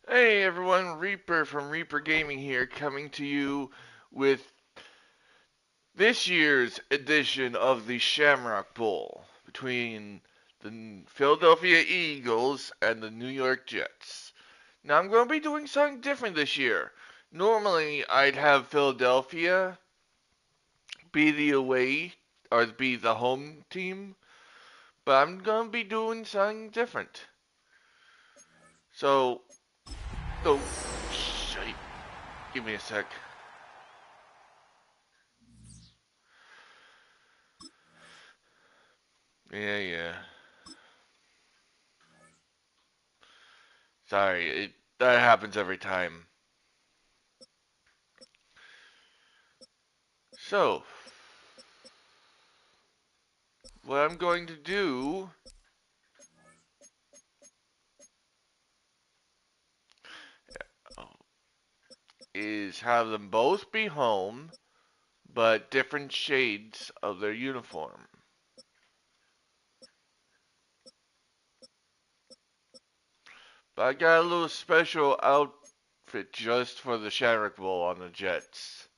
Hey everyone, Reaper from Reaper Gaming here, coming to you with this year's edition of the Shamrock Bowl between the Philadelphia Eagles and the New York Jets. Now I'm going to be doing something different this year. Normally I'd have Philadelphia be the away or be the home team, but I'm going to be doing something different. So, oh, shite. Give me a sec. Yeah. Sorry, that happens every time. So, what I'm going to do is have them both be home, but different shades of their uniform. But I got a little special outfit just for the Shamrock Bowl on the Jets.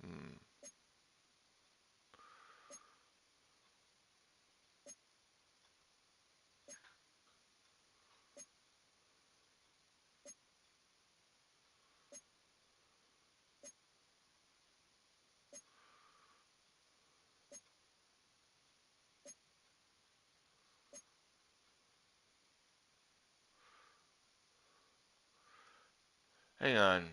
Hmm. Hang on.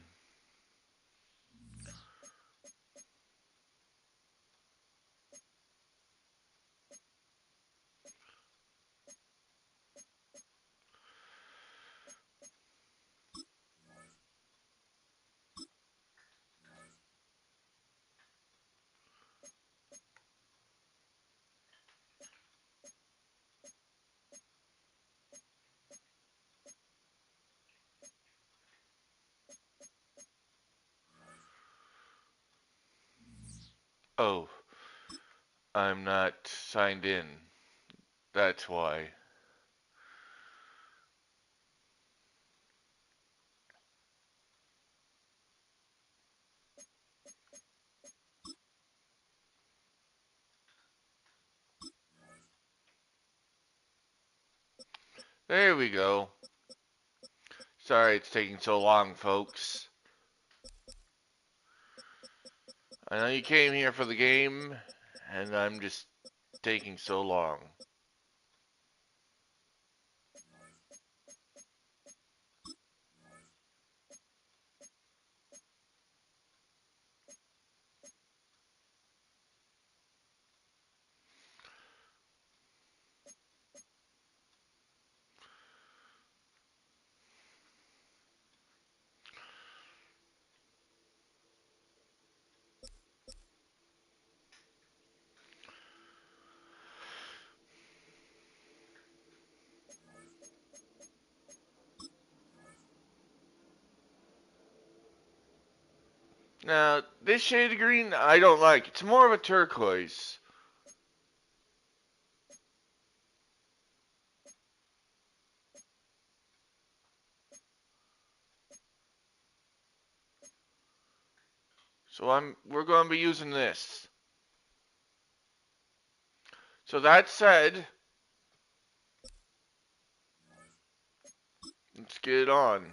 Oh, I'm not signed in. That's why. There we go. Sorry it's taking so long, folks. I know you came here for the game, and I'm just taking so long. Now, this shade of green, I don't like. It's more of a turquoise. So we're going to be using this. So that said, let's get it on.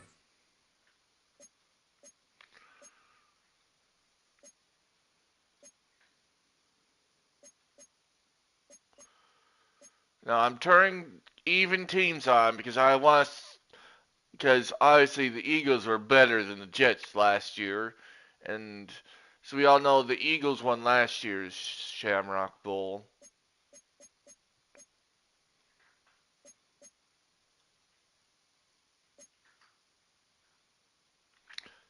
Now I'm turning even teams on because I want because obviously the Eagles were better than the Jets last year, and so we all know the Eagles won last year's Shamrock Bowl.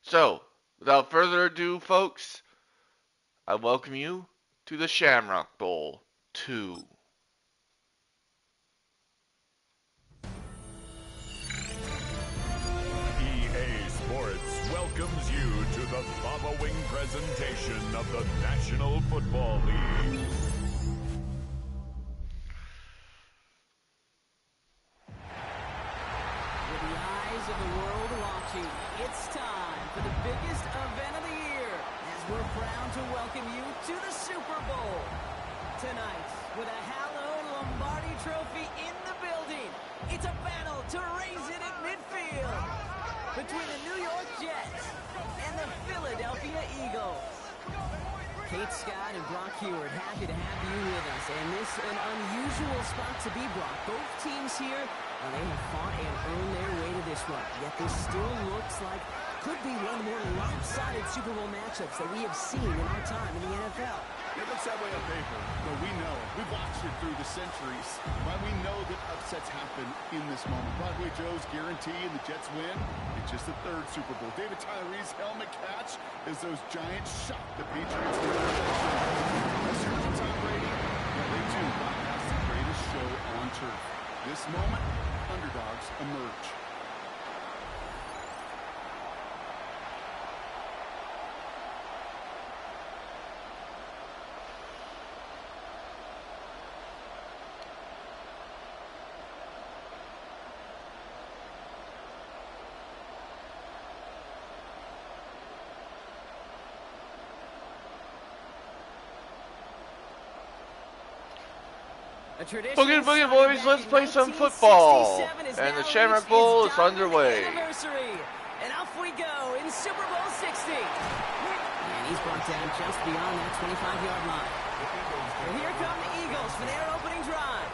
So, without further ado, folks, I welcome you to the Shamrock Bowl 2. EA Sports welcomes you to the following presentation of the National Football League. With the eyes of the world watching, it's time for the biggest event of the year as we're proud to welcome you to the Super Bowl. Tonight, with a hallowed Lombardi trophy in the building, it's a battle to raise it at midfield between the New York Jets and the Philadelphia Eagles. Kate Scott and Brock Heward, happy to have you with us. And this an unusual spot to be, Brock. Both teams here, they have fought and earned their way to this one. Yet this still looks like could be one of the more lopsided Super Bowl matchups that we have seen in our time in the NFL. It looks that way on paper, but we know. We've watched it through the centuries. Right? We know that upsets happen in this moment. Broadway Joe's guarantee and the Jets win. It's just the third Super Bowl. David Tyree's helmet catch as those Giants shock the Patriots. Tom Brady, they too bypass the greatest show on turf. This moment, underdogs emerge. Boogie, boogie, boys, let's play some football. And the Shamrock Bowl is underway. And off we go in Super Bowl 60. And he's brought down just beyond that 25-yard line. And here come the Eagles for their opening drive.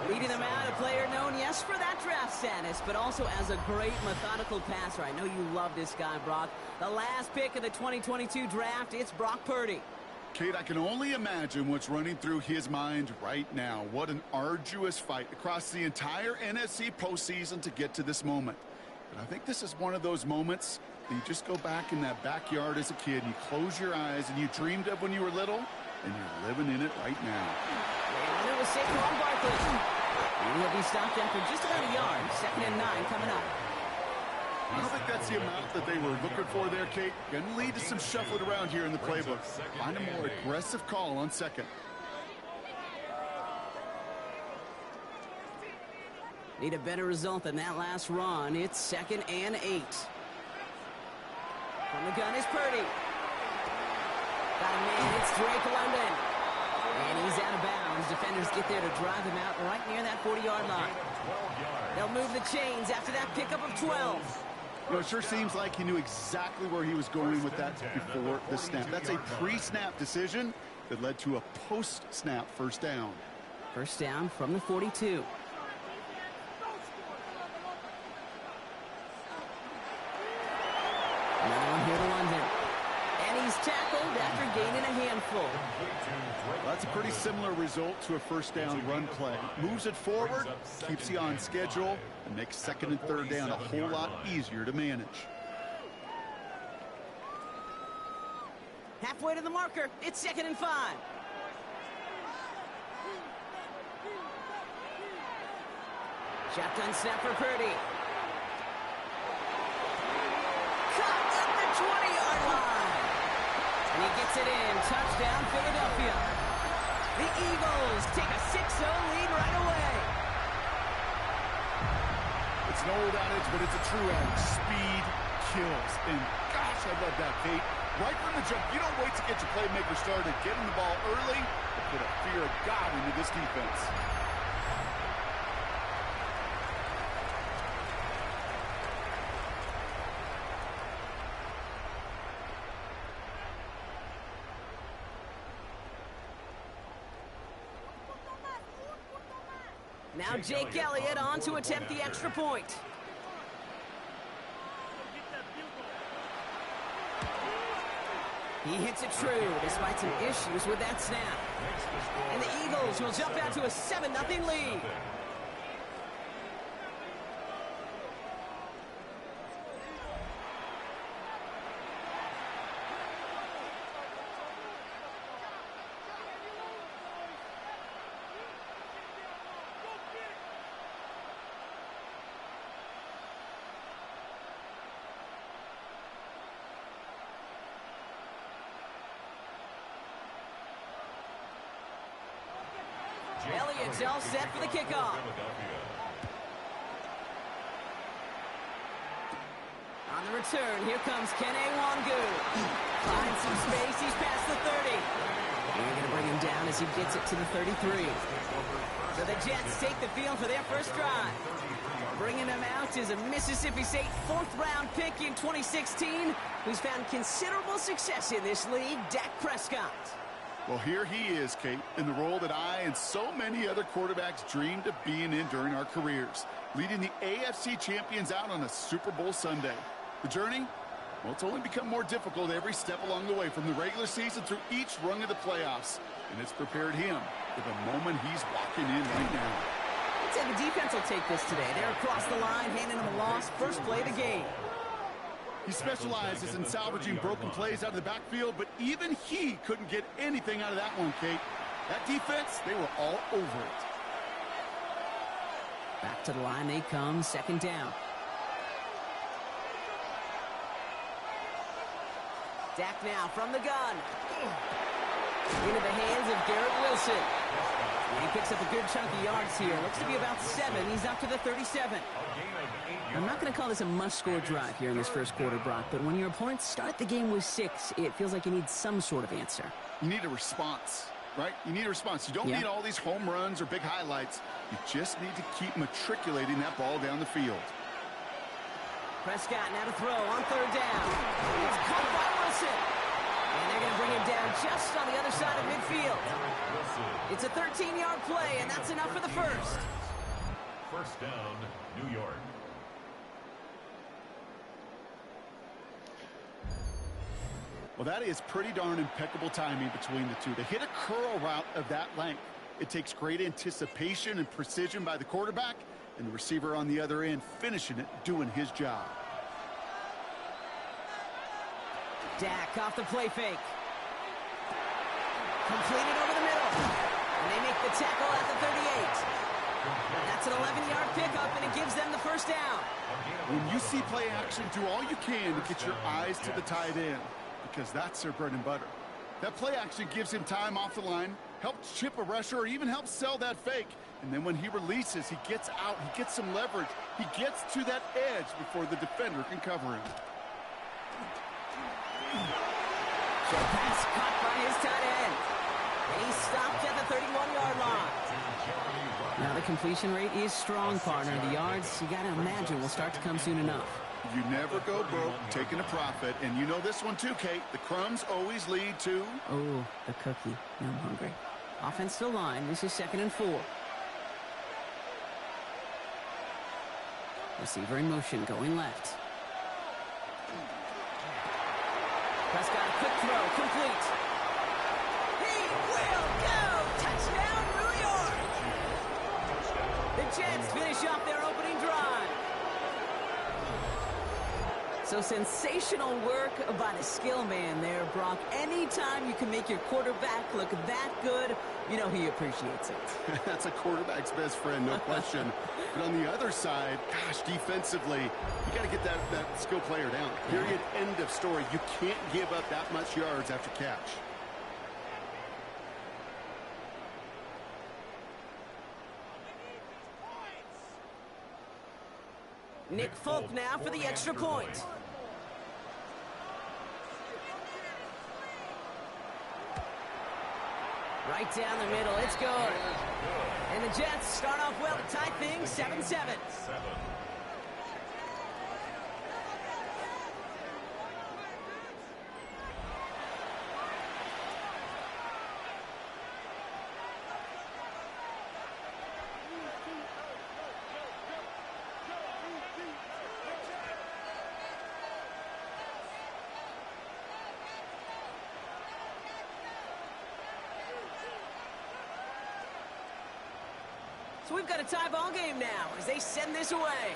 Leading them out, a player known, yes, for that draft status, but also as a great methodical passer. I know you love this guy, Brock. The last pick of the 2022 draft, it's Brock Purdy. Kate, I can only imagine what's running through his mind right now. What an arduous fight across the entire NFC postseason to get to this moment. But I think this is one of those moments that you just go back in that backyard as a kid, and you close your eyes, and you dreamed of when you were little, and you're living in it right now. And it was Saquon Barkley. And he'll be stopped after just about a yard. 2nd and 9 coming up. I don't think that's the amount that they were looking for there, Kate. Going to lead to some shuffling around here in the playbook. Find a more aggressive call on second. Need a better result than that last run. It's 2nd and 8. From the gun is Purdy. Got a man, it's Drake London. And he's out of bounds. Defenders get there to drive him out right near that 40-yard line. They'll move the chains after that pickup of 12. You know, it sure seems like he knew exactly where he was going with that before the snap. That's a pre-snap decision that led to a post-snap first down. First down from the 42. Another one here to London. And he's tackled after gaining a handful. Well, that's a pretty similar result to a first down run play. Moves it forward, keeps you on schedule, and makes 2nd and 3rd down a whole lot easier to manage. Halfway to the marker, it's 2nd and 5. Shotgun snap for Purdy. Caught at the 20-yard line. And he gets it in. Touchdown, Philadelphia. The Eagles take a 6-0 lead right away. It's an old adage, but it's a true adage. Speed kills. And gosh, I love that, Kate. Right from the jump, you don't wait to get your playmaker started. Get him the ball early and put a fear of God into this defense. Now Jake Elliott on to attempt the extra point. He hits it true despite some issues with that snap. And the Eagles will jump out to a 7-0 lead. It's all set for the kickoff. On the return, here comes Kene Wangu. Finds some space, he's past the 30. And they're going to bring him down as he gets it to the 33. So the Jets take the field for their first drive. Bringing them out is a Mississippi State fourth-round pick in 2016, who's found considerable success in this league, Dak Prescott. Well, here he is, Kate, in the role that I and so many other quarterbacks dreamed of being in during our careers, leading the AFC champions out on a Super Bowl Sunday. The journey? Well, it's only become more difficult every step along the way, from the regular season through each rung of the playoffs. And it's prepared him for the moment he's walking in right now. I'd say the defense will take this today. They're across the line, handing him a loss, first play of the game. He specializes in salvaging broken plays out of the backfield, but even he couldn't get anything out of that one, Kate. That defense, they were all over it. Back to the line they come, second down. Dak now from the gun. Into the hands of Garrett Wilson. And he picks up a good chunk of yards here. Looks to be about 7. He's up to the 37. I'm not going to call this a must-score drive here in this first quarter, Brock, but when your opponents start the game with 6, it feels like you need some sort of answer. You need a response, right? You need a response. You don't need all these home runs or big highlights. You just need to keep matriculating that ball down the field. Prescott now to throw on third down. It's caught by Wilson. And they're going to bring him down just on the other side of midfield. It's a 13-yard play, and that's enough for the first. First down, New York. Well, that is pretty darn impeccable timing between the two. To hit a curl route of that length, it takes great anticipation and precision by the quarterback, and the receiver on the other end finishing it, doing his job. Dak off the play fake. Completed over the middle. And they make the tackle at the 38. That's an 11-yard pickup, and it gives them the first down. When you see play action, do all you can to get your eyes to the tight end, because that's their bread and butter. That play action gives him time off the line, helps chip a rusher, or even helps sell that fake. And then when he releases, he gets out, he gets some leverage. He gets to that edge before the defender can cover him. Short pass caught by his tight end. And he stopped at the 31-yard line. Now the completion rate is strong, partner. The yards, you got to imagine, will start to come soon enough. You never go broke taking a profit. And you know this one too, Kate. The crumbs always lead to... Oh, the cookie. Now I'm hungry. Offense to line. This is 2nd and 4. Receiver in motion, going left. Prescott, a quick throw, complete. He will go! Touchdown, New York! The Jets finish off their opening drive. So sensational work by the skill man there, Brock. Anytime you can make your quarterback look that good, you know he appreciates it. That's a quarterback's best friend, no question. But on the other side, gosh, defensively, you got to get that skill player down. Period, end of story. You can't give up that much yards after catch. Nick Folk now for the extra point. Right down the middle, it's good. And the Jets start off well to tie things 7-7. So we've got a tie ball game now as they send this away.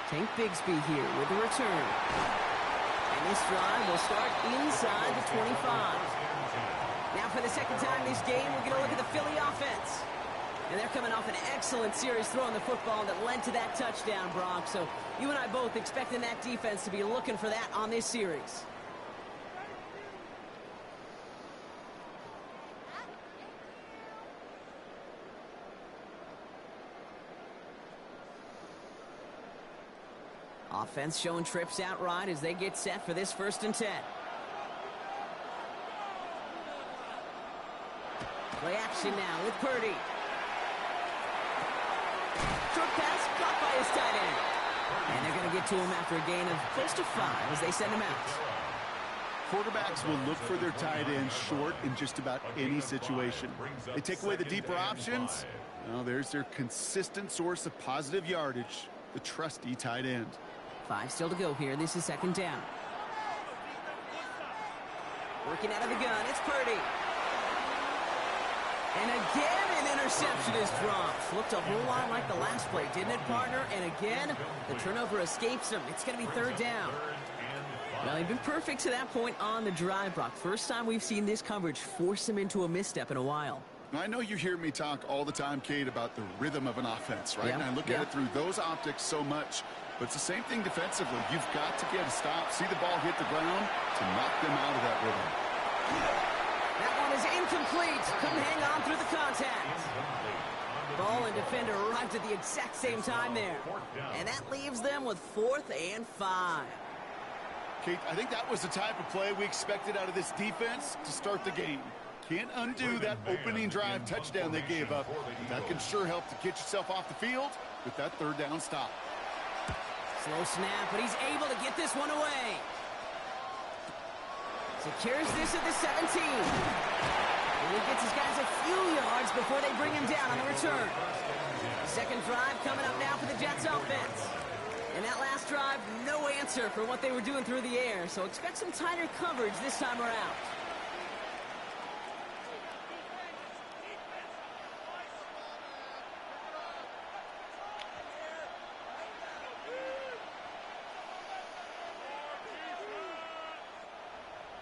Tank Bigsby here with the return. And this drive will start inside the 25. Now for the second time this game, we're going to look at the Philly offense. And they're coming off an excellent series throwing the football that led to that touchdown, Brock. So you and I both expecting that defense to be looking for that on this series. Offense showing trips out right as they get set for this 1st and 10. Play action now with Purdy. Short pass caught by his tight end. And they're going to get to him after a gain of close to 5 as they send him out. Quarterbacks will look for their tight end short in just about any situation. They take away the deeper options. Well, there's their consistent source of positive yardage, the trusty tight end. 5 still to go here. This is 2nd down. Working out of the gun, it's Purdy. And again, an interception is dropped. Looked a whole lot like the last play, didn't it, partner? And again, the turnover escapes him. It's going to be 3rd down. Well, they've been perfect to that point on the drive, Brock. First time we've seen this coverage force him into a misstep in a while. I know you hear me talk all the time, Kate, about the rhythm of an offense, right? Yep. And I look at it through those optics so much. But it's the same thing defensively. You've got to get a stop, see the ball hit the ground to knock them out of that rhythm. That one is incomplete. Couldn't hang on through the contact. Ball and defender arrived at the exact same time there. And that leaves them with 4th and 5. Kate, I think that was the type of play we expected out of this defense to start the game. Can't undo that opening drive touchdown they gave up. That can sure help to get yourself off the field with that 3rd down stop. Slow snap, but he's able to get this one away. Secures this at the 17. And he gets his guys a few yards before they bring him down on the return. 2nd drive coming up now for the Jets offense. And that last drive, no answer for what they were doing through the air. So expect some tighter coverage this time around.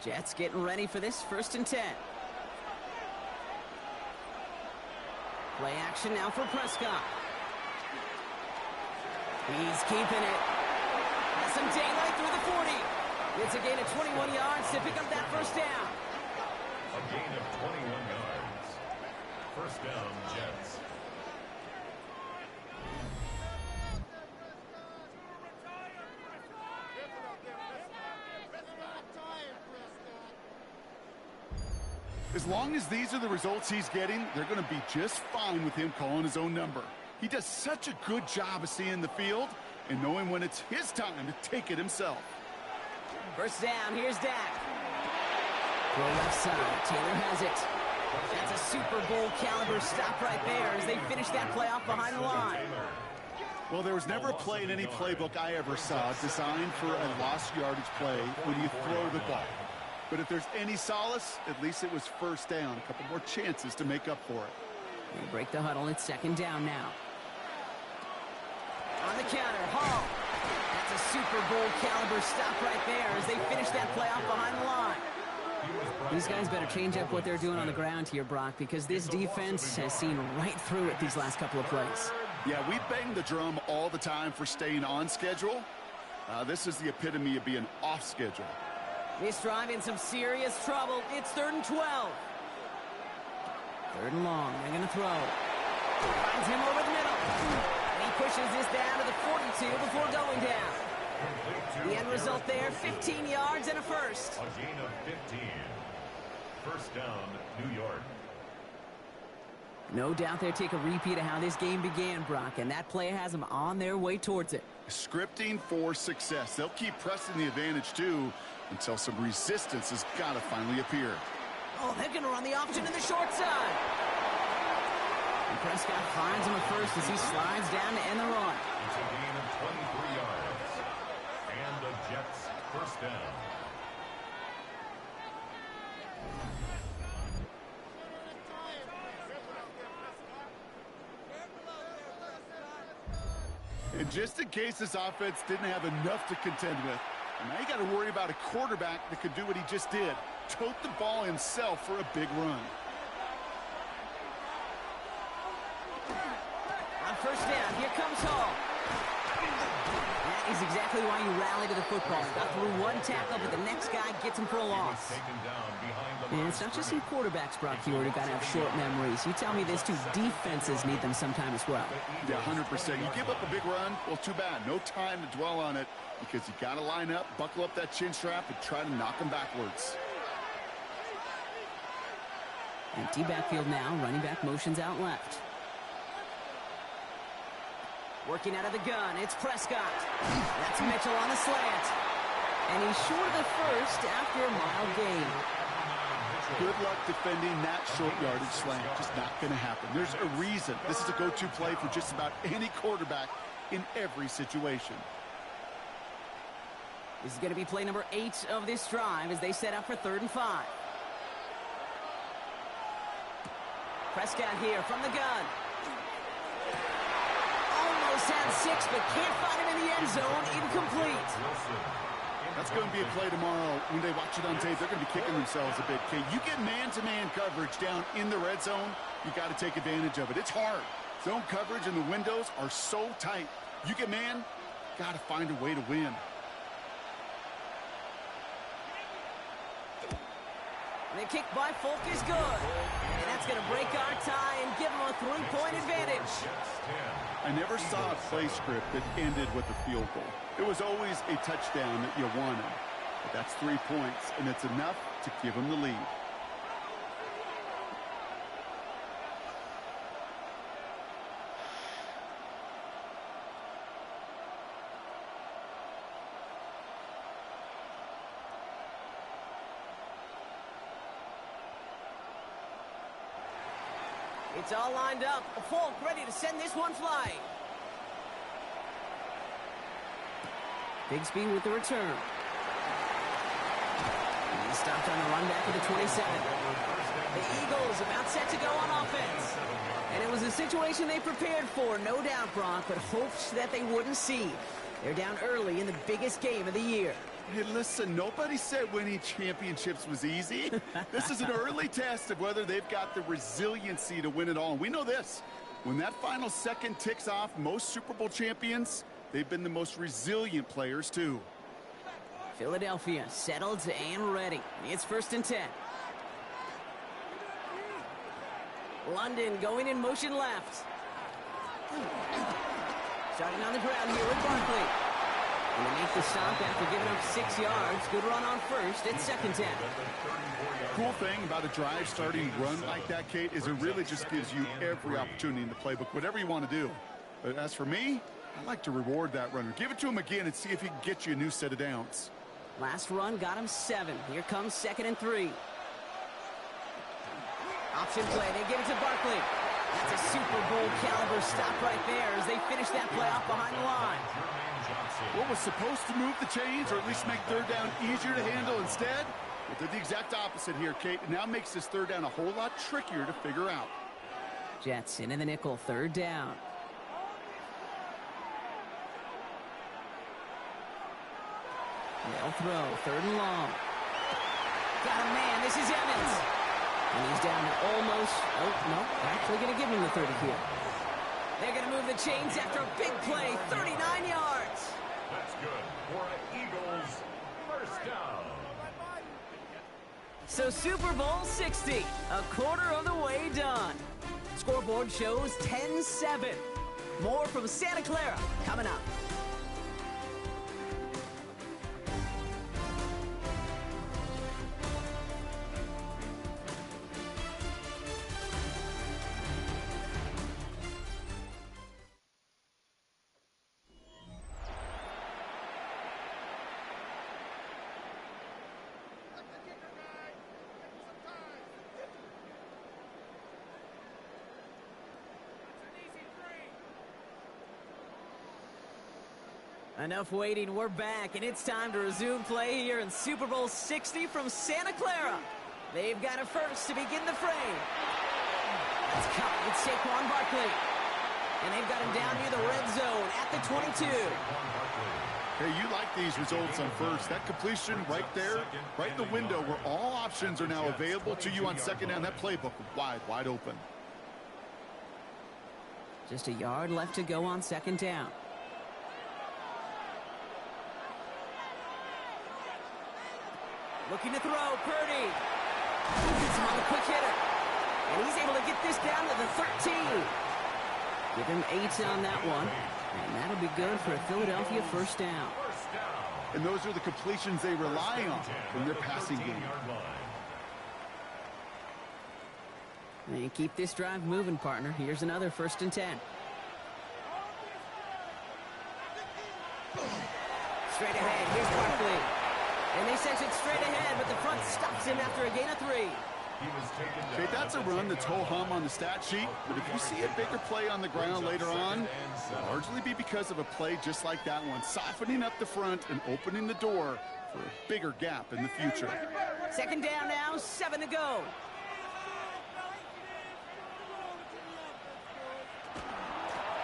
Jets getting ready for this 1st and 10. Play action now for Prescott. He's keeping it. Has some daylight through the 40. It's a gain of 21 yards to pick up that 1st down. A gain of 21 yards. 1st down, Jets. As long as these are the results he's getting, they're going to be just fine with him calling his own number. He does such a good job of seeing the field and knowing when it's his time to take it himself. 1st down, here's Dak. Go left side, Taylor has it. That's a Super Bowl caliber stop right there as they finish that play off behind the line. Well, there was never a play in any playbook I ever saw designed for a lost yardage play when you throw the ball. But if there's any solace, at least it was 1st down. A couple more chances to make up for it. They break the huddle. It's 2nd down now. On the counter, Hall. That's a Super Bowl caliber stop right there as they finish that play off behind the line. These guys better change up what they're doing on the ground here, Brock, because this defense has seen right through it these last couple of plays. Yeah, we bang the drum all the time for staying on schedule. This is the epitome of being off schedule. This drive in some serious trouble. It's 3rd and 12. 3rd and long. They're going to throw. Finds him over the middle. And he pushes this down to the 42 before going down. The end result there, 15 yards and a 1st. A gain of 15. 1st down, New York. No doubt they'll take a repeat of how this game began, Brock, and that play has them on their way towards it. Scripting for success. They'll keep pressing the advantage, too, until some resistance has got to finally appear. Oh, they're going to run the option in the short side. And Prescott finds him a 1st as he slides down to end the run. It's a gain of 23 yards. And the Jets 1st down. And just in case this offense didn't have enough to contend with, now you got to worry about a quarterback that could do what he just did. Tote the ball himself for a big run. On 1st down, here comes Hall. And is exactly why you rally to the football. Got through one tackle, but the next guy gets him for a loss. And it's not just some quarterbacks, Brock, you already got to have short memories. You tell me this too, defenses need them sometime as well. Yeah, 100%. You give up a big run, well, too bad. No time to dwell on it because you got to line up, buckle up that chin strap, and try to knock them backwards. Empty backfield now. Running back motions out left. Working out of the gun, it's Prescott. That's Mitchell on the slant. And he's short of the first after a mild gain. Good luck defending that short yardage slant. Just not going to happen. There's a reason. This is a go-to play for just about any quarterback in every situation. This is going to be play number 8 of this drive as they set up for 3rd and 5. Prescott here from the gun. Almost had 6, but can't find him in the end zone. Incomplete. That's going to be a play tomorrow. When they watch it on tape, they're going to be kicking themselves a bit. Okay, you get man-to-man coverage down in the red zone, you got to take advantage of it. It's hard. Zone coverage and the windows are so tight. You get man, got to find a way to win. The kick by Folk is good. And that's going to break our tie and give them a 3-point advantage. I never saw a play script that ended with a field goal. It was always a touchdown that you wanted. But that's 3 points, and it's enough to give them the lead. It's all lined up. Folk ready to send this one flying. Bigsby with the return. And he's stopped on the run back at the 27. The Eagles about set to go on offense. And it was a situation they prepared for, no doubt, Brock, but hoped that they wouldn't see. They're down early in the biggest game of the year. Hey, listen, nobody said winning championships was easy. This is an early test of whether they've got the resiliency to win it all. And we know this. When that final second ticks off, most Super Bowl champions, they've been the most resilient players, too. Philadelphia settled and ready. It's 1st and 10. London going in motion left. Starting on the ground here with Barkley. And they make the stop after giving up 6 yards. Good run on first. It's 2nd 10. Cool thing about a drive starting run like that, Kate, is it really just gives you every opportunity in the playbook, whatever you want to do. But as for me, I like to reward that runner. Give it to him again and see if he can get you a new set of downs. Last run got him 7. Here comes 2nd and 3. Option play. They give it to Barkley. That's a Super Bowl caliber stop right there as they finish that play off behind the line. What was supposed to move the chains or at least make 3rd down easier to handle instead? It did the exact opposite here, Kate. It now makes this 3rd down a whole lot trickier to figure out. Jets in the nickel, 3rd down. They'll throw, 3rd and long. Got a man, this is Evans. And he's down to almost, oh, no, actually going to give him the 30 here. They're going to move the chains after a big play, 39 yards. That's good for an Eagles first down. So Super Bowl 60, a quarter of the way done. Scoreboard shows 10-7. More from Santa Clara coming up. Enough waiting, we're back, and it's time to resume play here in Super Bowl 60 from Santa Clara. They've got it first to begin the frame. It's caught with Saquon Barkley. And they've got him down near the red zone at the 22. Hey, you like these results on first. That completion right there, right in the window where all options are now available to you on 2nd down. That playbook wide open. Just a yard left to go on 2nd down. Looking to throw, Purdy. Gets him on the quick hitter. And he's able to get this down to the 13. Give him 8 on that one. And that'll be good for a Philadelphia first down. And those are the completions they rely on in their passing game. And keep this drive moving, partner. Here's another 1st and 10. Straight ahead, here's Barkley. And they sense it straight ahead, but the front stops him after a gain of 3. Okay, that's a run that's ho-hum on the stat sheet, but if you see a bigger play on the ground later on, it'll largely be because of a play just like that one, softening up the front and opening the door for a bigger gap in the future. 2nd down now, 7 to go.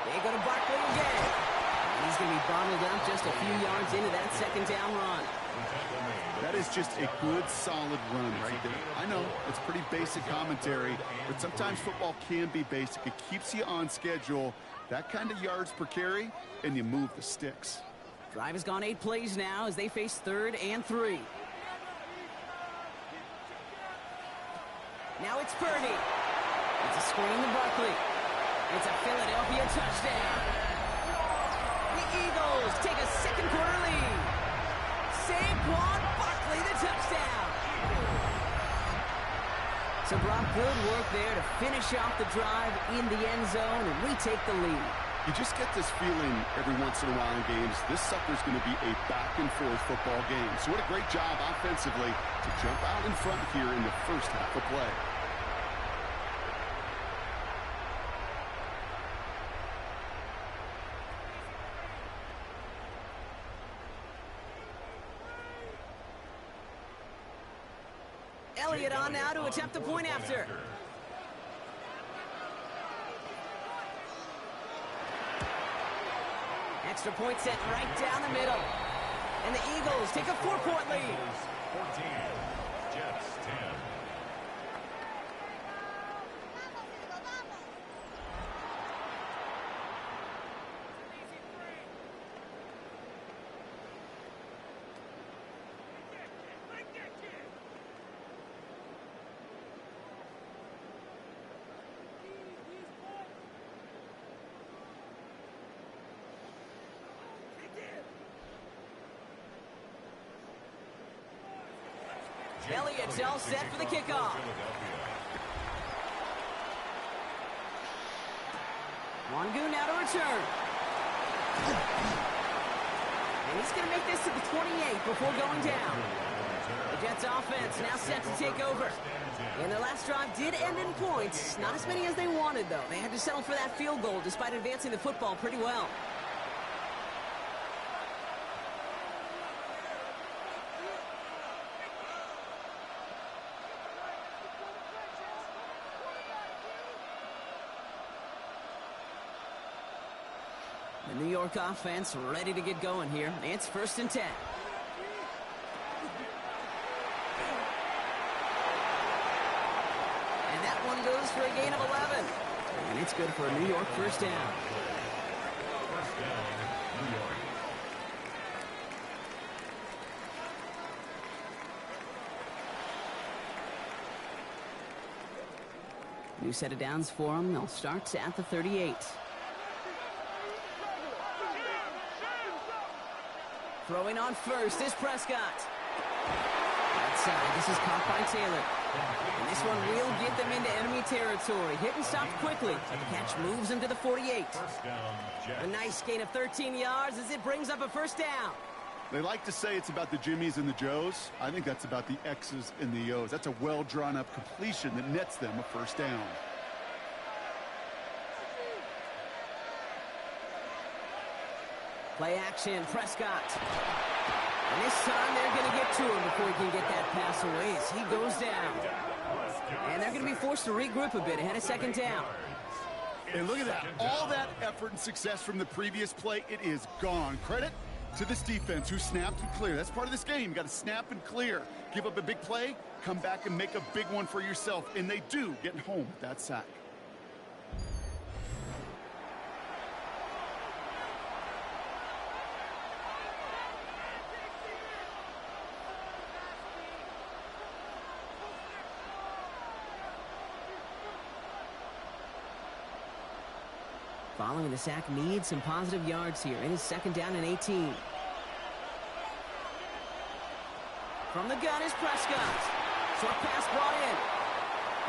They go to Barkley again. And he's going to be bottled up just a few yards into that 2nd down run. That is just a good, solid run right there. I know, it's pretty basic commentary, but sometimes football can be basic. It keeps you on schedule, that kind of yards per carry, and you move the sticks. Drive has gone 8 plays now as they face 3rd and 3. Now it's Purdy. It's a screen to Barkley. It's a Philadelphia touchdown. The Eagles take a 2nd quarter lead. Saquon Barkley, the touchdown. So, Brock, good work there to finish off the drive in the end zone, and we take the lead. You just get this feeling every once in a while in games, this sucker's going to be a back-and-forth football game. So what a great job offensively to jump out in front here in the first half of play. Elliott on now to attempt the point after. Extra point set right down the middle. And the Eagles take a 4-point lead. 14, Jets 10. Elliott's all set for the kickoff. Wangu now to return. And he's going to make this to the 28 before going down. The Jets offense now set to take over. And their last drive did end in points. Not as many as they wanted, though. They had to settle for that field goal despite advancing the football pretty well. The New York offense ready to get going here. It's 1st and 10. And that one goes for a gain of 11. And it's good for a New York first down. First down, New York. New set of downs for them. They'll start at the 38. Throwing on first is Prescott. Outside, this is caught by Taylor. And this one will get them into enemy territory. Hit and stopped quickly. The catch moves him to the 48. First down, Jets. A nice gain of 13 yards as it brings up a first down. They like to say it's about the Jimmies and the Joes. I think that's about the X's and the O's. That's a well-drawn-up completion that nets them a first down. Play action, Prescott. And this time they're going to get to him before he can get that pass away as he goes down. And they're going to be forced to regroup a bit ahead of 2nd down. And look at that. All that effort and success from the previous play, it is gone. Credit to this defense who snapped and cleared. That's part of this game. You got to snap and clear. Give up a big play, come back and make a big one for yourself. And they do get home with that sack. Following the sack needs some positive yards here. It is 2nd down and 18. From the gun is Prescott. Short pass brought in.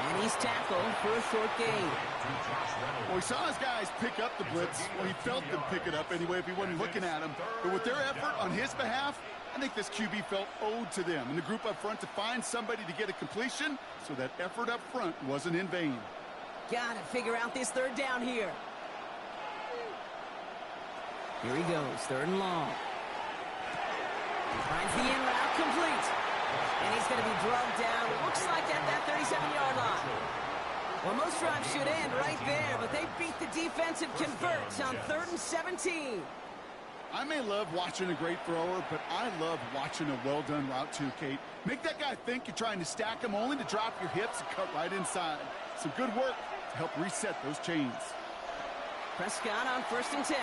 And he's tackled for a short gain. Well, he saw his guys pick up the blitz. Well, he felt them pick it up anyway if he wasn't looking at him. But with their effort on his behalf, I think this QB felt owed to them and the group up front to find somebody to get a completion, so that effort up front wasn't in vain. Gotta figure out this 3rd down here. Here he goes, 3rd and long. Finds the in route complete. And he's going to be drugged down. Looks like at that 37-yard line. Well, most drives should end right there, but they beat the defense and convert on 3rd and 17. I may love watching a great thrower, but I love watching a well-done route too, Kate. Make that guy think you're trying to stack him only to drop your hips and cut right inside. Some good work to help reset those chains. Prescott on 1st and 10.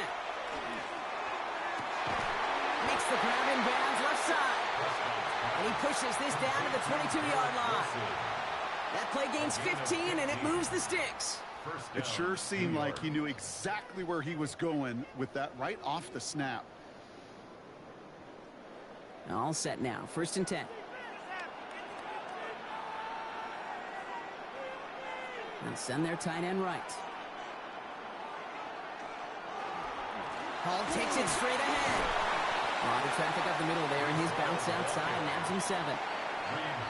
Makes the grab in bounds left side. And he pushes this down to the 22-yard line. That play gains 15, and it moves the sticks. It sure seemed like he knew exactly where he was going with that right off the snap. All set now. 1st and 10. And send their tight end right. Hall takes it straight ahead. A lot of traffic up the middle there, and his bounce outside nabs him 7.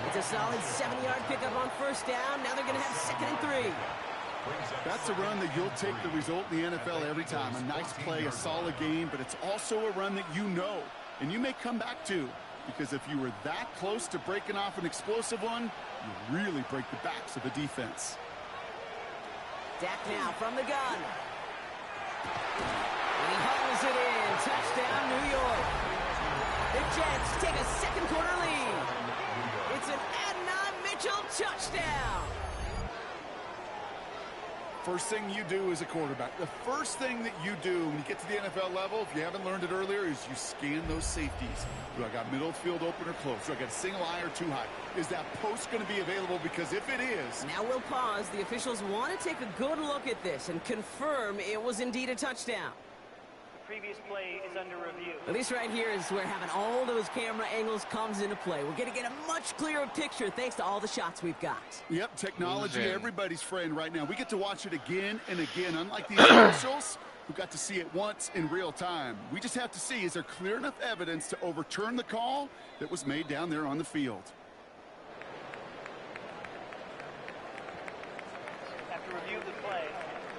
It's a solid 7-yard pickup on 1st down. Now they're going to have 2nd and 3. That's a run that you'll take the result in the NFL every time. A nice play, a solid game, but it's also a run that you know, and you may come back to, because if you were that close to breaking off an explosive one, you really break the backs of the defense. Dak now from the gun. And he hauls it in. Touchdown, New York. The Jets take a 2nd quarter lead. It's an Adnan Mitchell touchdown. First thing you do as a quarterback, the first thing that you do when you get to the NFL level, if you haven't learned it earlier, is you scan those safeties. Do I got middle field open or close? Do I got single high or too high? Is that post going to be available? Because if it is... Now we'll pause. The officials want to take a good look at this and confirm it was indeed a touchdown. Previous play is under review. At least right here is where having all those camera angles comes into play. We're going to get a much clearer picture thanks to all the shots we've got. Yep, technology, everybody's friend right now. We get to watch it again and again, unlike these officials who got to see it once in real time. We just have to see, is there clear enough evidence to overturn the call that was made down there on the field? After review of the play,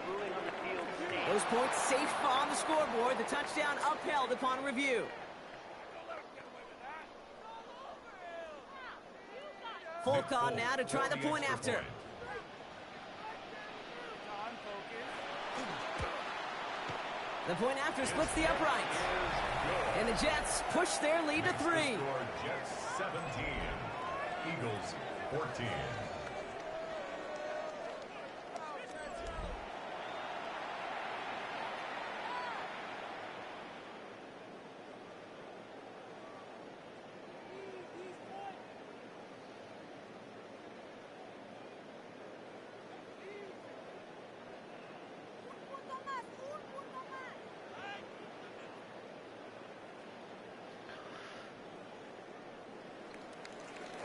the ruling on the field stands. Those points safe on the scoreboard. The touchdown upheld upon review. Folk on now to try the point after. The point after splits the uprights. And the Jets push their lead to 3. Jets 17, Eagles 14.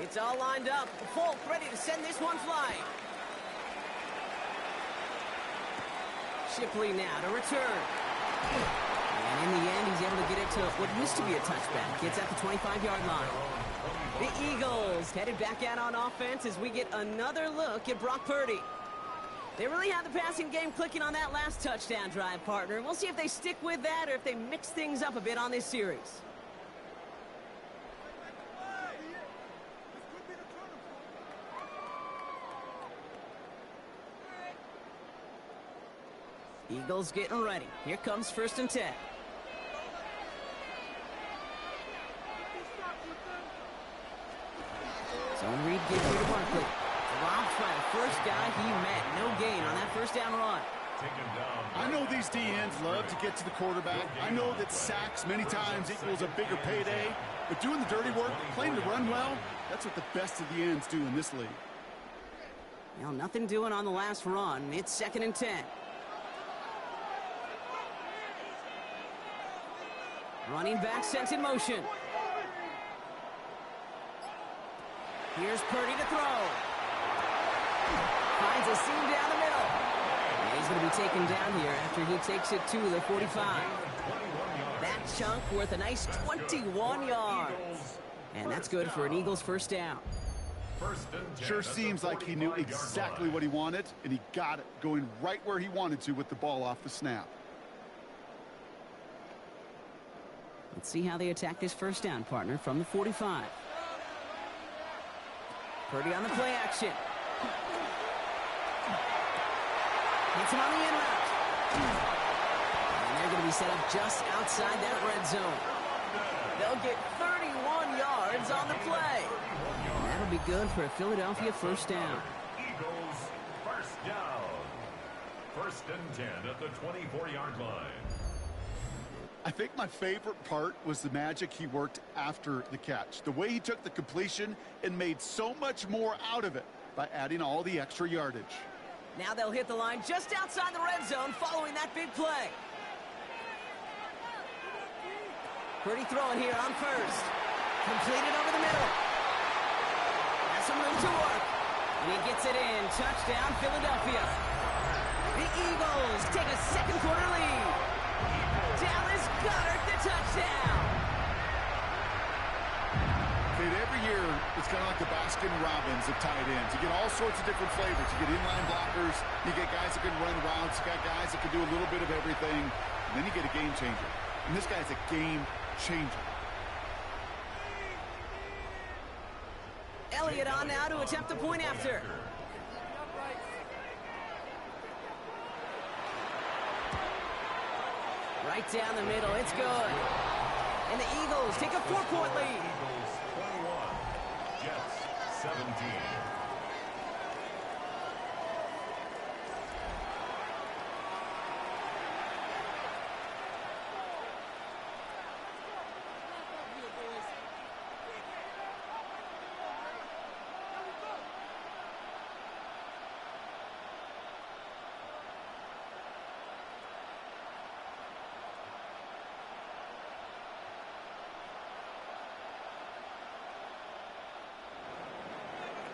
It's all lined up. Folk ready to send this one flying. Shipley now to return. And in the end, he's able to get it to what used to be a touchback. It's at the 25-yard line. The Eagles headed back out on offense as we get another look at Brock Purdy. They really had the passing game clicking on that last touchdown drive, partner. We'll see if they stick with that or if they mix things up a bit on this series. Eagles getting ready. Here comes 1st and 10. Zone read gives you to Barkley. Dropped by the first guy he met. No gain on that 1st down run. I know these D-ends love to get to the quarterback. I know that sacks many times equals a bigger payday. But doing the dirty work, playing to run well, that's what the best of the ends do in this league. Well, nothing doing on the last run. It's 2nd and 10. Running back sent in motion. Here's Purdy to throw. Finds a seam down the middle. And he's going to be taken down here after he takes it to the 45. That chunk worth a nice 21 yards. And that's good for an Eagles first down. Sure seems like he knew exactly what he wanted, and he got it, going right where he wanted to with the ball off the snap. Let's see how they attack this first down, partner, from the 45. Purdy on the play action. Hits him on the in route. And they're going to be set up just outside that red zone. They'll get 31 yards on the play. And that'll be good for a Philadelphia first down. Eagles first down. 1st and 10 at the 24-yard line. I think my favorite part was the magic he worked after the catch. The way he took the completion and made so much more out of it by adding all the extra yardage. Now they'll hit the line just outside the red zone following that big play. Purdy throwing here on first. Completed over the middle. Has some room to work. And he gets it in. Touchdown, Philadelphia. The Eagles take a second quarter lead. Dallas Goedert the touchdown. Kate, every year it's kind of like the Baskin-Robbins of tight ends. You get all sorts of different flavors. You get inline blockers. You get guys that can run routes. You got guys that can do a little bit of everything. And then you get a game changer. And this guy's a game changer. Elliott on now to attempt the point after. Right down the middle, it's good. And the Eagles take a 4-point lead. Eagles 21, Jets 17.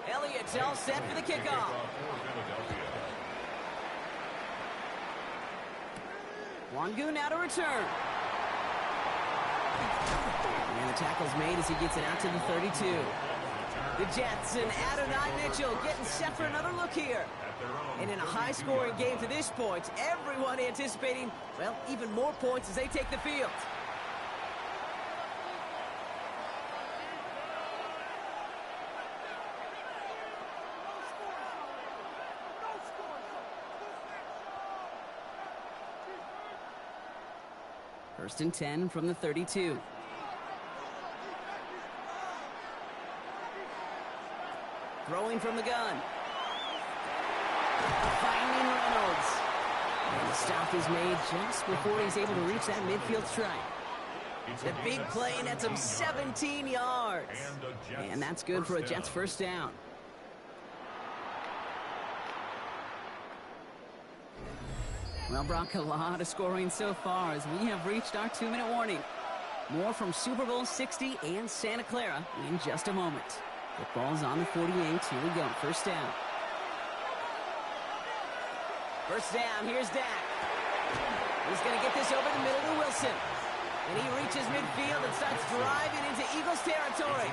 Elliott's all set for the kickoff. Wangu now to return. And the tackle's made as he gets it out to the 32. The Jets and Adonai Mitchell getting set for another look here. And in a high-scoring game to this point, everyone anticipating, well, even more points as they take the field. First and 10 from the 32. Throwing from the gun. Finding Reynolds. And the stop is made just before he's able to reach that midfield strike. The big play nets him 17 yards. And that's good for a Jets first down. Well, Brock, a lot of scoring so far as we have reached our 2-minute warning. More from Super Bowl 60 and Santa Clara in just a moment. Football's on the 48. Here we go. First down. First down. Here's Dak. He's going to get this over the middle to Wilson. And he reaches midfield and starts driving into Eagles territory.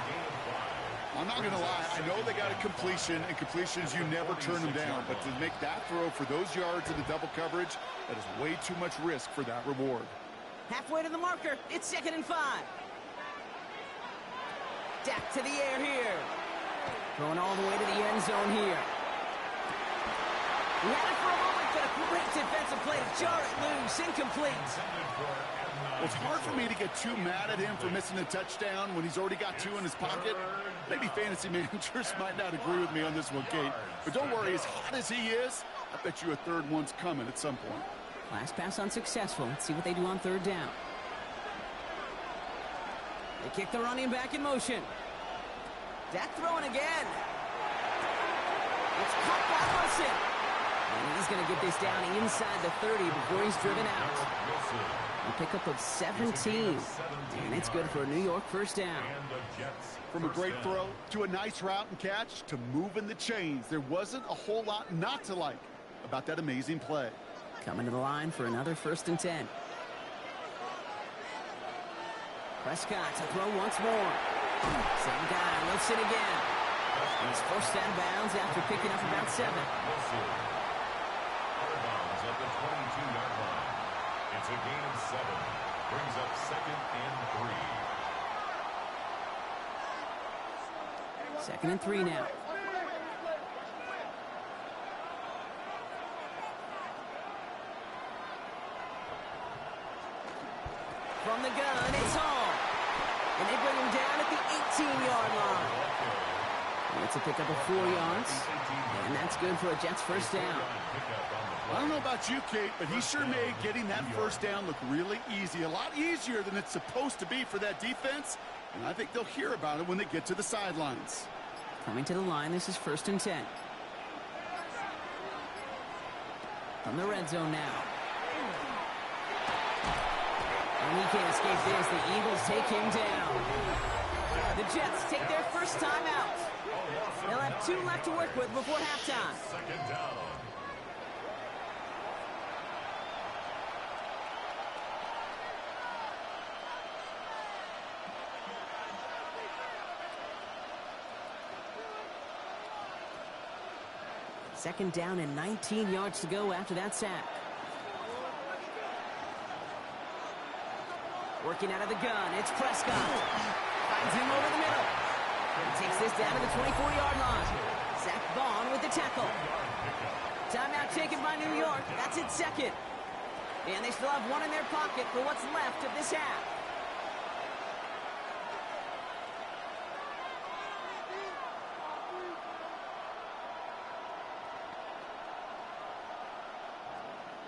I'm not going to lie. I know they got a completion, and completions, you never turn them down. But to make that throw for those yards in the double coverage, that is way too much risk for that reward. Halfway to the marker. It's 2nd and 5. Dak to the air here. Going all the way to the end zone here. He had it for a moment, but a great defensive play to jar it loose. Incomplete. Well, it's hard for me to get too mad at him for missing a touchdown when he's already got 2 in his pocket. Maybe fantasy managers might not agree with me on this one, Kate. But don't worry, as hot as he is, I bet you a third one's coming at some point. Last pass unsuccessful. Let's see what they do on 3rd down. They kick the running back in motion. Dak throwing again. It's caught by Wilson. And he's going to get this down inside the 30 before he's driven out. A pickup of 17. And it's good for a New York first down. From a great throw to a nice route and catch to moving the chains, there wasn't a whole lot not to like about that amazing play. Coming to the line for another 1st and 10. Prescott to throw once more. Same guy, Wilson again. And he's forced out of bounds after picking up about 7. Out of bounds at the 22-yard line. It's a gain of 7. Brings up 2nd and 3. 2nd and 3 now. From the gun, it's Hall. And they bring him down at the 18-yard line. It's a pickup of 4 yards. And that's good for a Jets first down. I don't know about you, Kate, but he sure made getting that first down look really easy. A lot easier than it's supposed to be for that defense. And I think they'll hear about it when they get to the sidelines. Coming to the line, this is 1st and 10. From the red zone now. And he can't escape this. The Eagles take him down. The Jets take their first time out. They'll have 2 left to work with before halftime. 2nd down. Second down and 19 yards to go after that sack. Working out of the gun, it's Prescott. Finds him over the middle. And takes this down to the 24-yard line. Zach Vaughn with the tackle. Timeout taken by New York. That's its 2nd. And they still have 1 in their pocket for what's left of this half.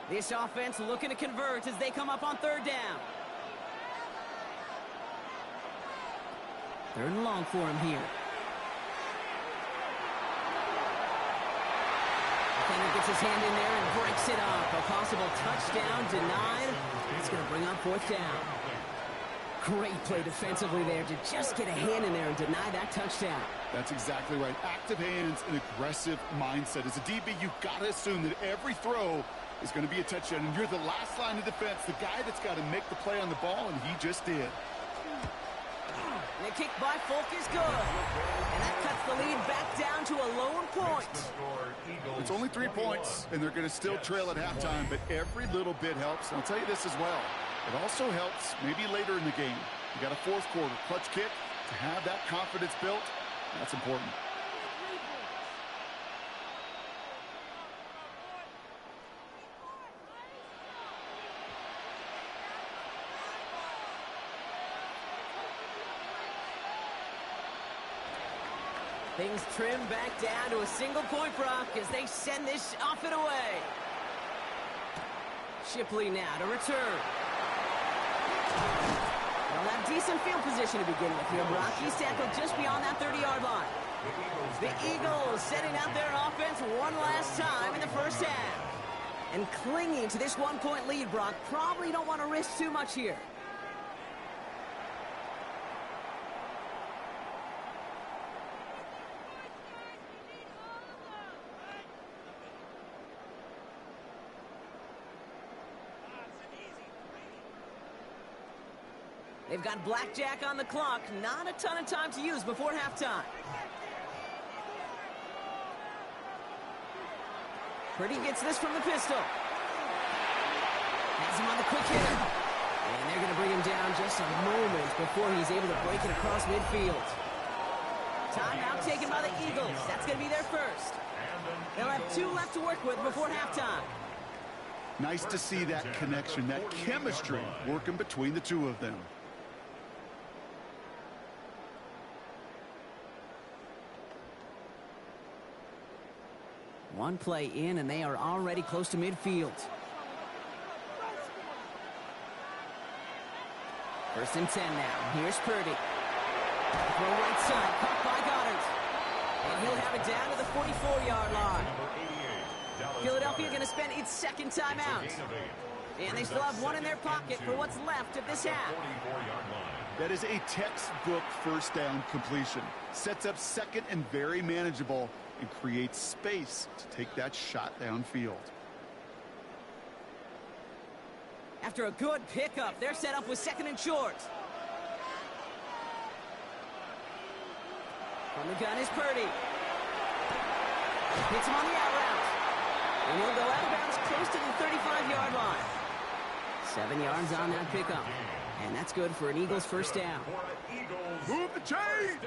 This offense looking to convert as they come up on 3rd down. 3rd and long for him here. Defender gets his hand in there and breaks it up. A possible touchdown denied. It's going to bring up 4th down. Great play defensively there to just get a hand in there and deny that touchdown. That's exactly right. Active hands and aggressive mindset. As a DB, you've got to assume that every throw is going to be a touchdown. And you're the last line of defense, the guy that's got to make the play on the ball, and he just did. And the kick by Folk is good. And that cuts the lead back down to a lone point. It's only 3 points, and they're going to still trail at halftime, but every little bit helps. And I'll tell you this as well. It also helps maybe later in the game. You got a 4th quarter clutch kick to have that confidence built. That's important. Things trim back down to a single point, Brock, as they send this off and away. Shipley now to return. They'll have decent field position to begin with here, Brock. He's tackled just beyond that 30-yard line. The Eagles setting out their offense one last time in the first half. And clinging to this 1-point lead, Brock. Probably don't want to risk too much here. They've got blackjack on the clock. Not a ton of time to use before halftime. Purdy gets this from the pistol. Has him on the quick hitter. And they're going to bring him down just a moment before he's able to break it across midfield. Timeout taken by the Eagles. That's going to be their first. They'll have 2 left to work with before halftime. Nice to see that connection, that chemistry working between the 2 of them. One play in, and they are already close to midfield. 1st and 10 now. Here's Purdy. Throw right side, caught by Goddard. And he'll have it down to the 44-yard line. Philadelphia going to spend its second timeout. And they still have one in their pocket for what's left of this half. That is a textbook first down completion. Sets up second and very manageable and creates space to take that shot downfield. After a good pickup, they're set up with second and short. From the gun is Purdy. Hits him on the out route. And he'll go out of bounds close to the 35-yard line. 7 yards on that pickup. And that's good for an Eagles first down. Move the chains!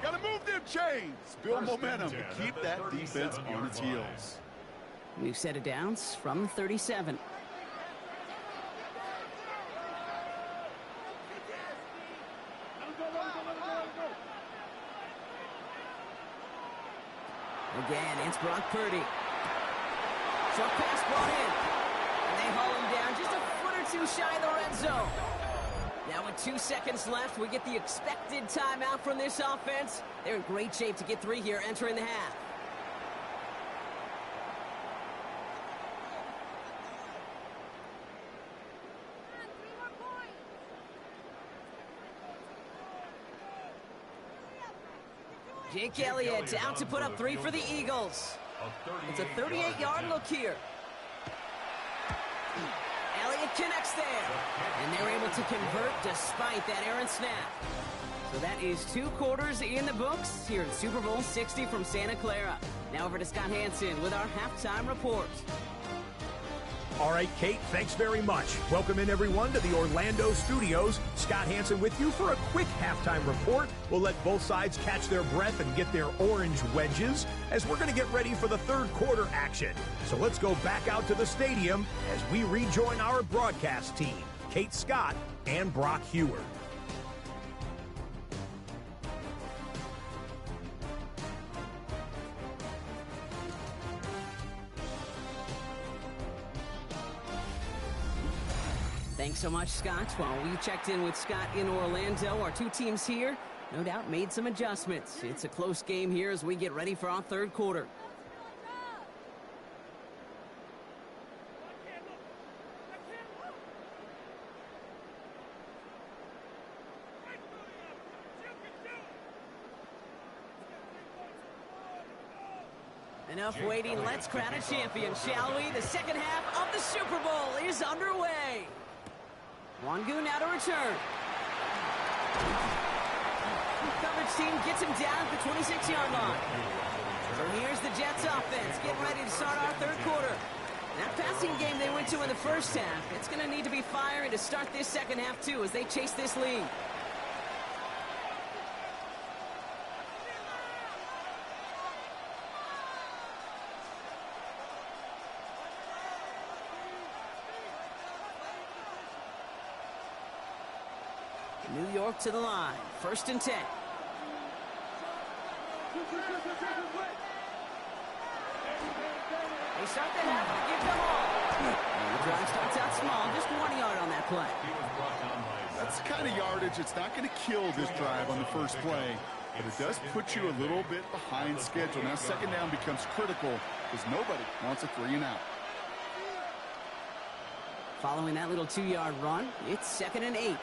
Gotta move them chains! Build momentum to keep that defense on its heels. We've set it downs from 37. Again, it's Brock Purdy. Short pass brought in. And they haul him down just a foot or two shy of the red zone. Now with 2 seconds left, we get the expected timeout from this offense. They're in great shape to get 3 here entering the half. Jake Elliott down to put up 3 for the Eagles. It's a 38-yard look here. Elliott connects there. And they're able to convert despite that errant snap. So that is 2 quarters in the books here at Super Bowl 60 from Santa Clara. Now over to Scott Hansen with our halftime report. All right, Kate, thanks very much. Welcome in, everyone, to the Orlando studios. Scott Hansen with you for a quick halftime report. We'll let both sides catch their breath and get their orange wedges as we're going to get ready for the third quarter action. So let's go back out to the stadium as we rejoin our broadcast team, Kate Scott and Brock Heward. Thanks so much, Scott. While we checked in with Scott in Orlando, our 2 teams here, no doubt, made some adjustments. It's a close game here as we get ready for our third quarter. Enough waiting. Let's crown a champion, shall we? The second half of the Super Bowl is underway. Wangu now to return. Coverage team gets him down at the 26-yard line. So here's the Jets offense getting ready to start our third quarter. That passing game they went to in the first half, it's going to need to be firing to start this second half too as they chase this lead. New York to the line. 1st and 10. They start the half and give them all. And the drive starts out small. Just 1 yard on that play. That's the kind of yardage it's not going to kill this drive on the first play, but it does put you a little bit behind schedule. Now second down becomes critical because nobody wants a 3 and out. Following that little 2-yard run, it's 2nd and 8.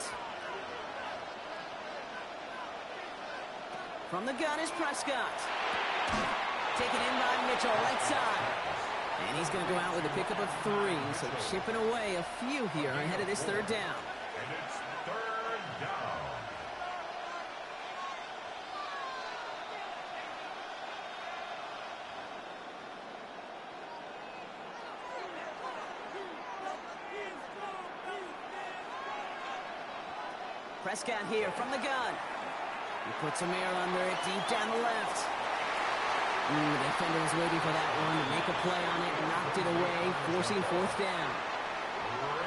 From the gun is Prescott. Taken in by Mitchell, right side. And he's going to go out with a pickup of 3. So chipping away a few here ahead of this third down. And it's third down. Prescott here from the gun. He puts some air under it deep down the left. The defender was waiting for that one to make a play on it and knocked it away, forcing 4th down.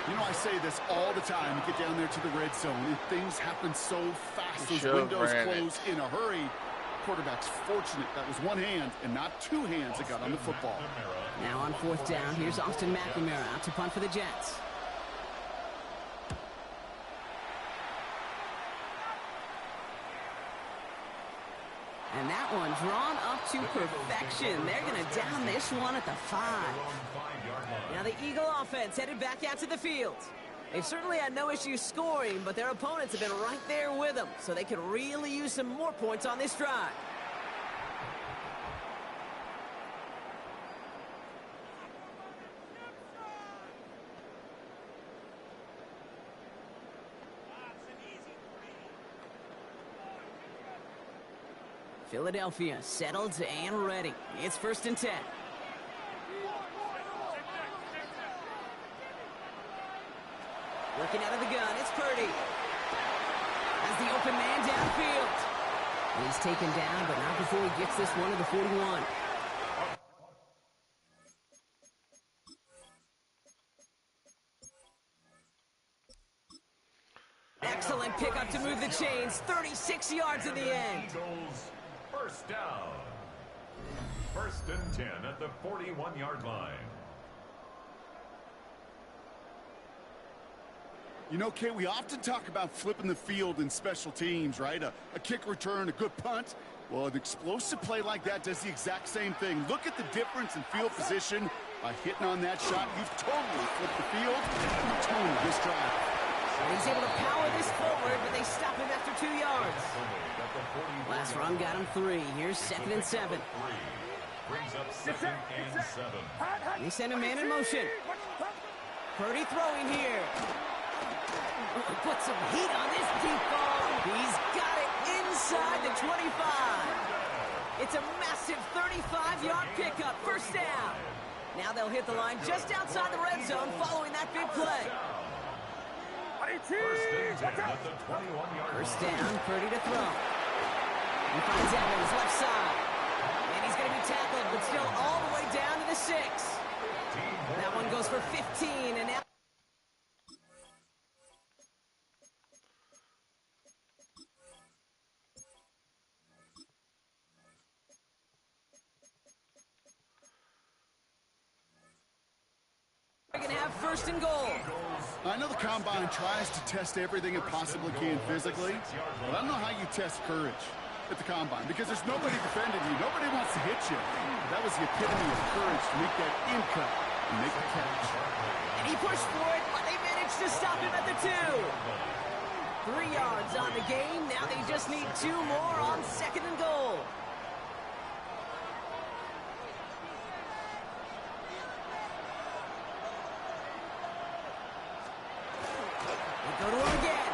You know, I say this all the time. You get down there to the red zone, and things happen so fast. Those windows close in a hurry. Quarterback's fortunate that was 1 hand and not 2 hands that got on the football. Now on 4th down, here's Austin McNamara out to punt for the Jets. And And that one drawn up to perfection. They're going to down this one at the 5. Now the Eagle offense headed back out to the field. They've certainly had no issue scoring, but their opponents have been right there with them, so they could really use some more points on this drive. Philadelphia settled and ready. It's 1st and 10. Working out of the gun, it's Purdy. Has the open man downfield. He's taken down, but not before he gets this one to the 41. Excellent pickup to move the chains. 36 yards in the end. Eagles, first down. 1st and 10 at the 41-yard line. You know, Kate, we often talk about flipping the field in special teams, right? A kick return, a good punt. Well, an explosive play like that does the exact same thing. Look at the difference in field position. By hitting on that shot, you've totally flipped the field and totally this drive. He's able to power this forward, but they stop him after 2 yards. Last run got him 3. Here's 2nd and 7. Brings up 2nd and 7. They send a man in motion. Purdy throwing here. Put some heat on this deep ball. He's got it inside the 25. It's a massive 35-yard pickup. 1st down. Now they'll hit the line just outside the red zone following that big play. 1st down, Purdy to throw. He finds Evans left side. And he's going to be tackled, but still all the way down to the 6. That one goes for 15, and now... We're going to have 1st and goal. I know the Combine tries to test everything it possibly can physically, but I don't know how you test courage at the Combine because there's nobody defending you. Nobody wants to hit you. That was the epitome of courage to make that in cut and make the catch. And he pushed for it, but they managed to stop him at the 2. 3 yards on the game. Now they just need 2 more on 2nd and goal. Go to him again.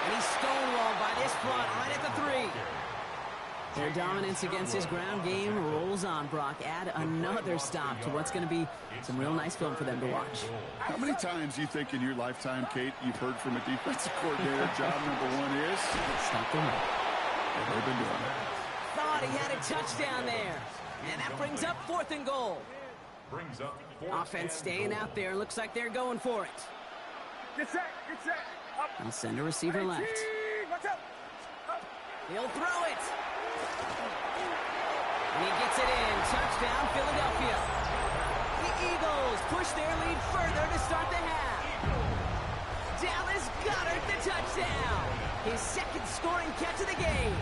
And he's stonewalled by this front right at the 3. Their dominance against his ground game rolls on, Brock. Add another stop to what's going to be some real nice film for them to watch. How many times do you think in your lifetime, Kate, you've heard from a defensive coordinator, job number 1 is? Stop the run. They've been doing it. Thought he had a touchdown there. And that brings up 4th and goal. Offense staying out there. Looks like they're going for it. Get set, up. He'll send a receiver left. He'll throw it. And he gets it in. Touchdown, Philadelphia. The Eagles push their lead further to start the half. Dallas Goedert the touchdown. His 2nd scoring catch of the game.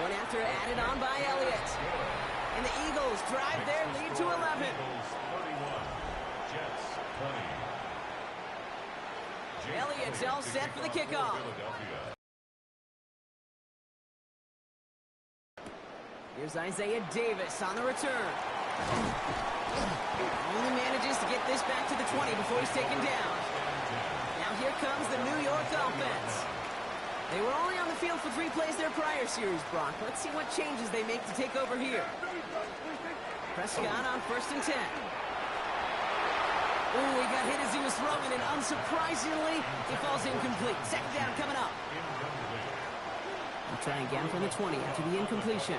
Point after added on by Elliott. And the Eagles drive their lead to 11. Elliott's all set for the kickoff. Here's Isaiah Davis on the return. Only manages to get this back to the 20 before he's taken down. Now here comes the New York offense. They were only on the field for 3 plays their prior series, Brock. Let's see what changes they make to take over here. Prescott on 1st and 10. Ooh, he got hit as he was throwing, and unsurprisingly, he falls incomplete. 2nd down coming up. We'll try again from the 20 after the incompletion.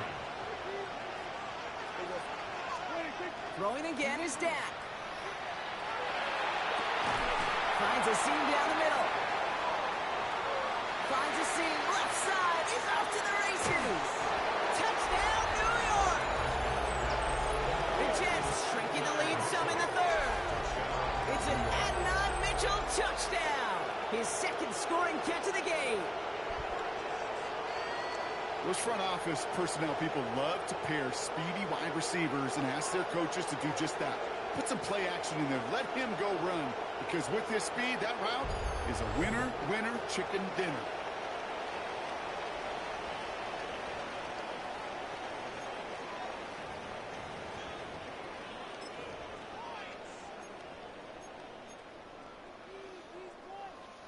Throwing again is Dak. Finds a seam down the middle. Finds a seam left side. He's off to the races. Touchdown, New York! The Jets shrinking the lead some in the 3rd. It's an Adnan Mitchell touchdown. His 2nd scoring catch of the game. Those front office personnel people love to pair speedy wide receivers and ask their coaches to do just that. Put some play action in there. Let him go run. Because with his speed, that route is a winner, winner, chicken dinner.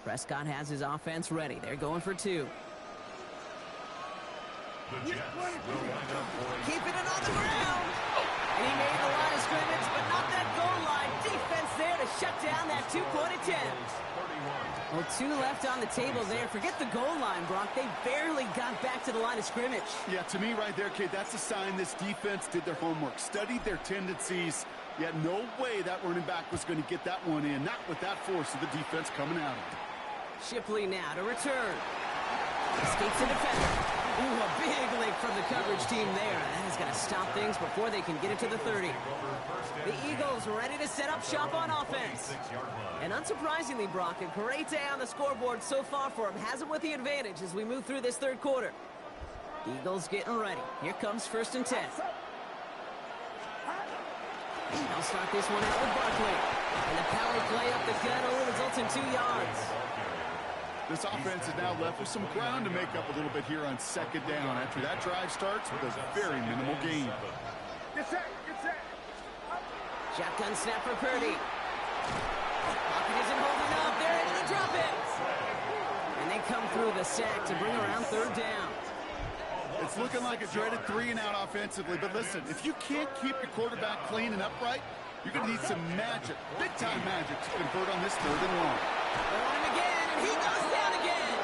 Prescott has his offense ready. They're going for 2. The Jets will wind up Keeping it on the ground. And he made the line of scrimmage, but not that goal line. Defense there to shut down that 2-point attempt. 31. Well, 2 left on the table there. Forget the goal line, Brock. They barely got back to the line of scrimmage. Yeah, to me right there, Kate, that's a sign this defense did their homework, studied their tendencies. Yet no way that running back was going to get that one in, not with that force of the defense coming at him. Shipley now to return. Escapes the defender. Ooh, a big lick from the coverage team there. That is going to stop things before they can get it to the 30. The Eagles ready to set up shop on offense. And unsurprisingly, Brock, a great day on the scoreboard so far for him. Has it with the advantage as we move through this third quarter. Eagles getting ready. Here comes 1st and 10. They'll start this one out with Barkley. And the power play up the gut only results in 2 yards. This offense is now left with some ground to make up a little bit here on 2nd down after that drive starts with a very minimal gain. Get set. Get set. Shotgun snap for Purdy. Pocket isn't holding up. They're able to drop it. And they come through the sack to bring around 3rd down. It's looking like a dreaded 3-and-out offensively, but listen, if you can't keep your quarterback clean and upright, you're going to need some magic, big-time magic to convert on this 3rd and long. They're on him again, and he goes down again.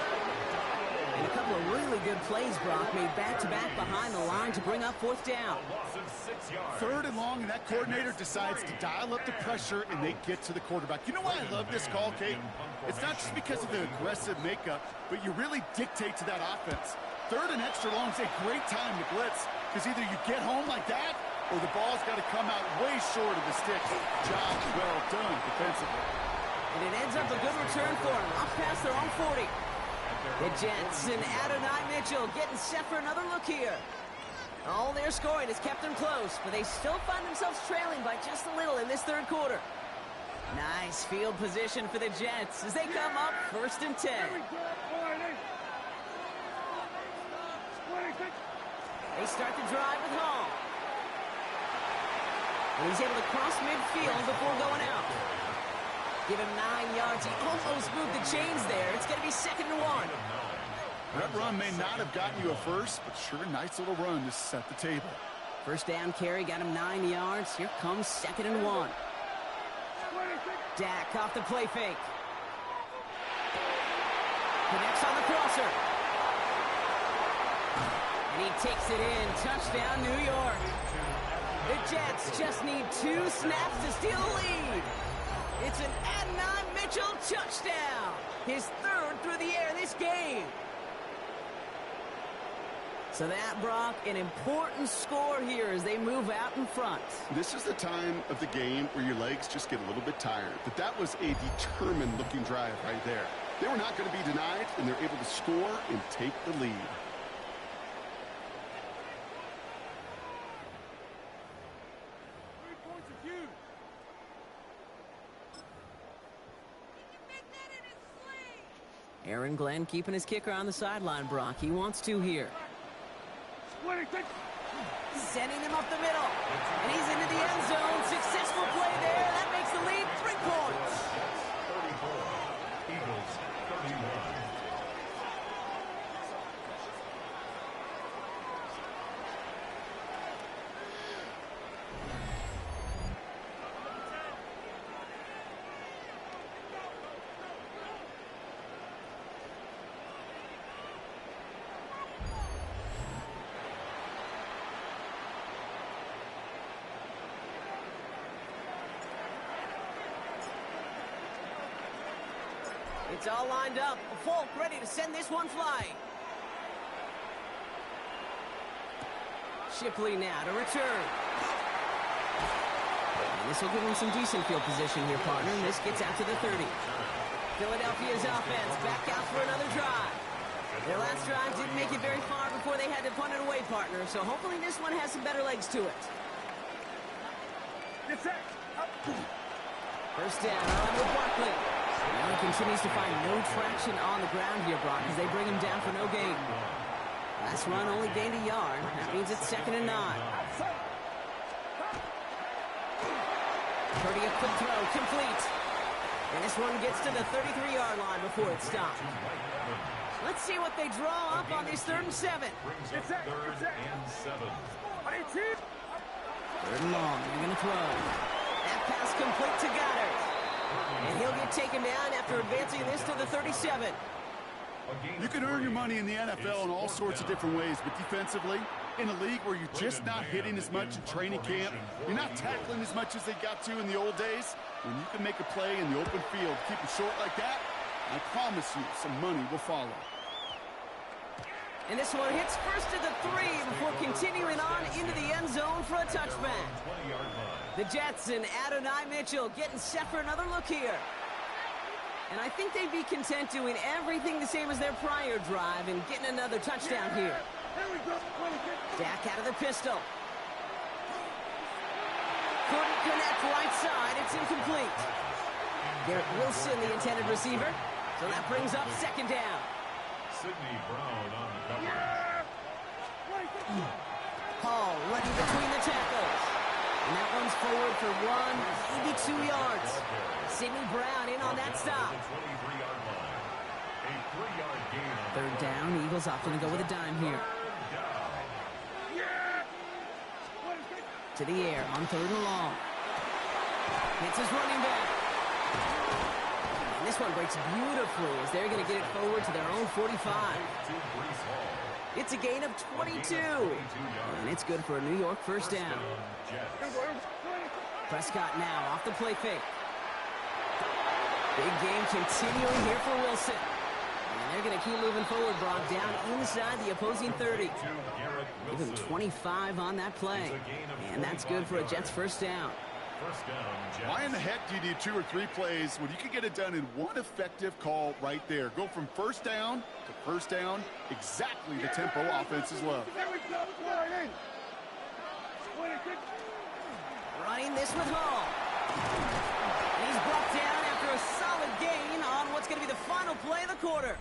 And a couple of really good plays, Brock, made back-to-back behind the line to bring up 4th down. 3rd and long, and that coordinator decides to dial up the pressure, and they get to the quarterback. You know why I love this call, Kate? It's not just because of the aggressive makeup, but you really dictate to that offense. 3rd and extra long is a great time to blitz, because either you get home like that, or the ball's got to come out way short of the sticks. Job well done defensively. And it ends up a good return for him, off past their own 40. The Jets and Adonai Mitchell getting set for another look here. All their scoring has kept them close, but they still find themselves trailing by just a little in this 3rd quarter. Nice field position for the Jets as they come up 1st and 10. They start the drive with Hall. And he's able to cross midfield before going out. Give him 9 yards. He almost moved the chains there. It's going to be 2nd and 1. That run may not have gotten you a first, but sure, nice little run to set the table. 1st down carry got him 9 yards. Here comes 2nd and 1. Dak off the play fake. Connects on the crosser. And he takes it in. Touchdown, New York. The Jets just need 2 snaps to steal the lead. It's an Adonai Mitchell touchdown. His 3rd through the air this game. So that, Brock, an important score here as they move out in front. This is the time of the game where your legs just get a little bit tired. But that was a determined-looking drive right there. They were not going to be denied, and they're able to score and take the lead. Aaron Glenn keeping his kicker on the sideline, Brock. He wants 2 here. Sending him up the middle. And he's into the end zone. Successful play there. That makes the lead 3 points. 34. Eagles, 31. It's all lined up. Folk ready to send this one flying. Shipley now to return. And this will give him some decent field position here, partner. And this gets out to the 30. Philadelphia's offense back out for another drive. Their last drive didn't make it very far before they had to punt it away, partner, so hopefully this one has some better legs to it. First down, on with Barkley. Now he continues to find no traction on the ground here, Brock, as they bring him down for no gain. Last run only gained a yard. That means it's 2nd and 9. Purdy, a quick throw, complete. And this one gets to the 33-yard line before it's stopped. Let's see what they draw up on this 3rd and 7. Third and 7. 3rd and long, they're going to throw. That pass complete to Goddard. And he'll get taken down after advancing this to the 37. You can earn your money in the NFL in all sorts of different ways, but defensively, in a league where you're just not hitting as much in training camp, you're not tackling as much as they got to in the old days, when you can make a play in the open field, keep it short like that, I promise you some money will follow. And this one hits first to the 3 before continuing on into the end zone for a touchback. The Jets and Adonai Mitchell getting set for another look here. And I think they'd be content doing everything the same as their prior drive and getting another touchdown here. Dak out of the pistol. Couldn't connect right side. It's incomplete. Garrett Wilson, the intended receiver. So that brings up 2nd down. Sidney Brown on the cover. Hall running between the tackles. And that one's forward for 1, maybe 2 yards. Sidney Brown in on that stop. 23-yard line. A 3-yard gain. 3rd down. Eagles opting to go with a dime here. To the air on 3rd and long. Hits his running back. And this one breaks beautifully as they're going to get it forward to their own 45. It's a gain of 22. And it's good for a New York first down. Prescott now off the play fake. Big game continuing here for Wilson. And they're going to keep moving forward, Brock, down inside the opposing 30. Give him 25 on that play. And that's good for a Jets first down. Why in the heck do you need 2 or 3 plays when you can get it done in one effective call right there? Go from first down to first down, exactly the tempo offenses love. Running this with Hall. He's brought down after a solid gain on what's going to be the final play of the quarter.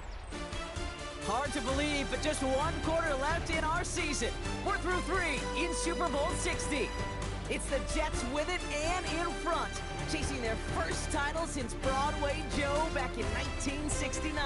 Hard to believe, but just 1 quarter left in our season. We're through 3 in Super Bowl 60. It's the Jets with it and in front, chasing their first title since Broadway Joe back in 1969.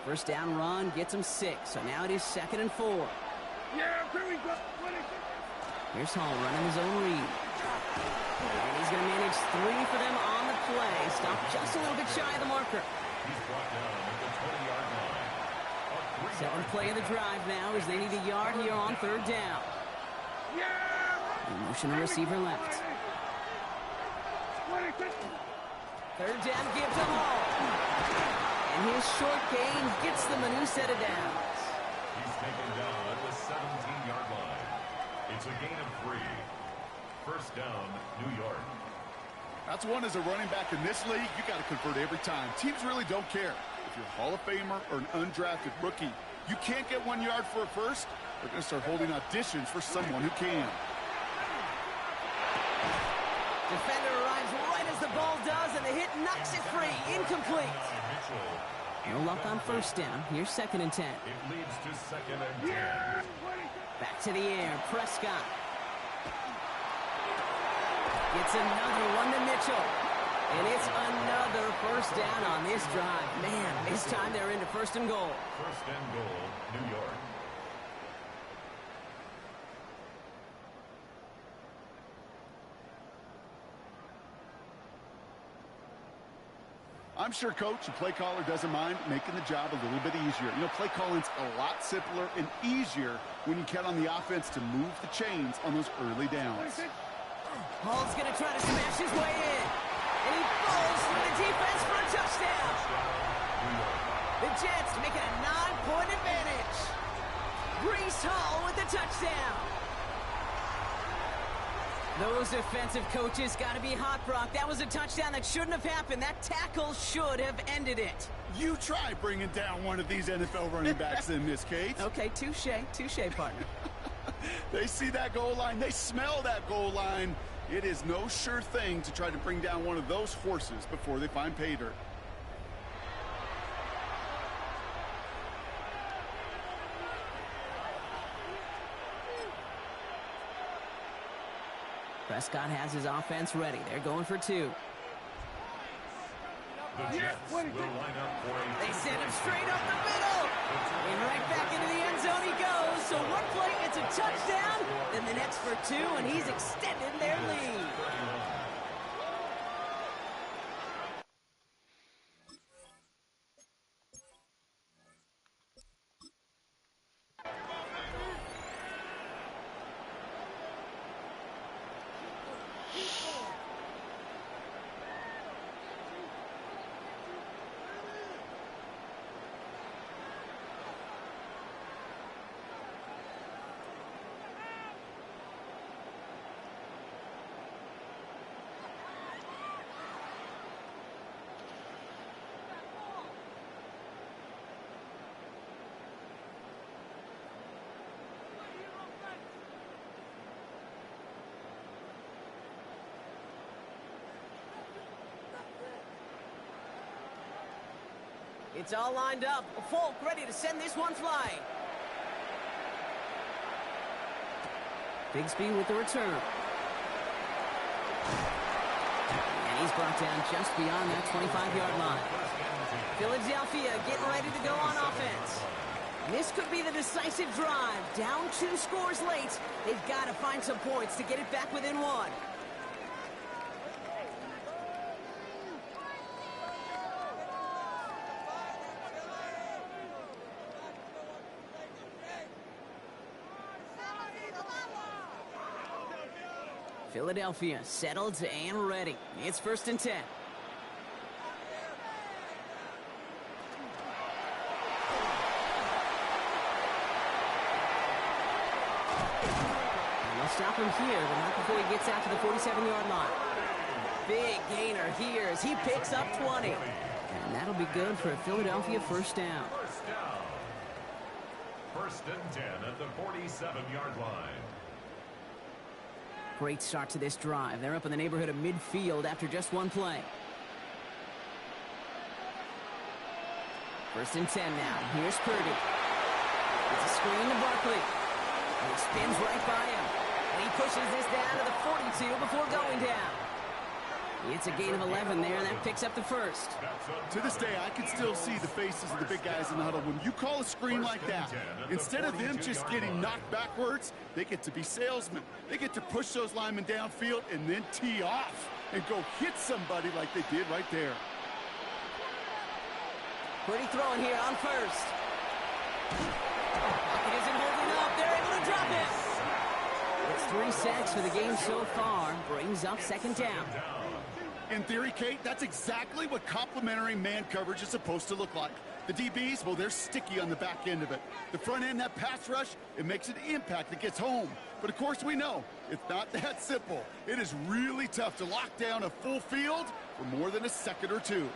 First down run gets him 6, so now it is 2nd and 4. Here's Hall running his own read. And he's going to manage 3 for them on the play. Stop just a little bit shy of the marker. He's brought down at the 20-yard line. 7th play of the drive now as they need a yard here on 3rd down. Emotional receiver left. 3rd down give to Hall. And his short gain gets them a new set of downs. He's taken down at the 17-yard line. It's a gain of 3. First down, New York. That's one as a running back in this league, you got to convert every time. Teams really don't care. If you're a Hall of Famer or an undrafted rookie, you can't get 1 yard for a first, they're going to start holding auditions for someone who can. Defender arrives right as the ball does, and the hit knocks it free. Incomplete. No luck on first down. Here's 2nd and 10. It leads to 2nd and 10. Back to the air. Prescott. Gets another one to Mitchell. And it's another first down on this drive. Man, this time they're into 1st and goal. 1st and goal, New York. I'm sure coach and play caller doesn't mind making the job a little bit easier. You know, play calling's a lot simpler and easier when you count on the offense to move the chains on those early downs. Hall's going to try to smash his way in. And he falls through the defense for a touchdown. The Jets make it a 9-point defensive coaches got to be hot, Brock. That was a touchdown that shouldn't have happened. That tackle should have ended it. You try bringing down one of these NFL running backs in this case. Okay, touche, partner. They see that goal line. They smell that goal line. It is no sure thing to try to bring down one of those horses before they find pay dirt. Prescott has his offense ready. They're going for two. The Jets will line up for a They send him straight up the middle. And right back into the end zone he goes. So one play, it's a touchdown. Then the next for two, and he's extended their lead. It's all lined up. Folk ready to send this one flying. Bigsby with the return. And he's brought down just beyond that 25-yard line. Philadelphia getting ready to go on offense. This could be the decisive drive. Down 2 scores late. They've got to find some points to get it back within 1. Philadelphia settled and ready. It's 1st and 10. And they'll stop him here, but not before he gets out to the 47-yard line. Big gainer here as he picks up 20. And that'll be good for a Philadelphia first down. first down. 1st and 10 at the 47-yard line. Great start to this drive. They're up in the neighborhood of midfield after just one play. 1st and 10 now. Here's Purdy. It's a screen to Barkley. And he spins right by him. And he pushes this down to the 42 before going down. It's a gain of 11 there, and that picks up the first. To this day, I can still see the faces of the big guys in the huddle. When you call a screen like that, instead of them just getting knocked backwards, they get to be salesmen. They get to push those linemen downfield and then tee off and go hit somebody like they did right there. Pretty throwing here on first. Pocket isn't holding up. They're able to drop it. It's 3 sacks for the game so far. Brings up 2nd down. In theory, Kate, that's exactly what complementary man coverage is supposed to look like. The DBs, well, they're sticky on the back end of it. The front end, that pass rush, it makes an impact that gets home. But, of course, we know it's not that simple. It is really tough to lock down a full field for more than a second or two.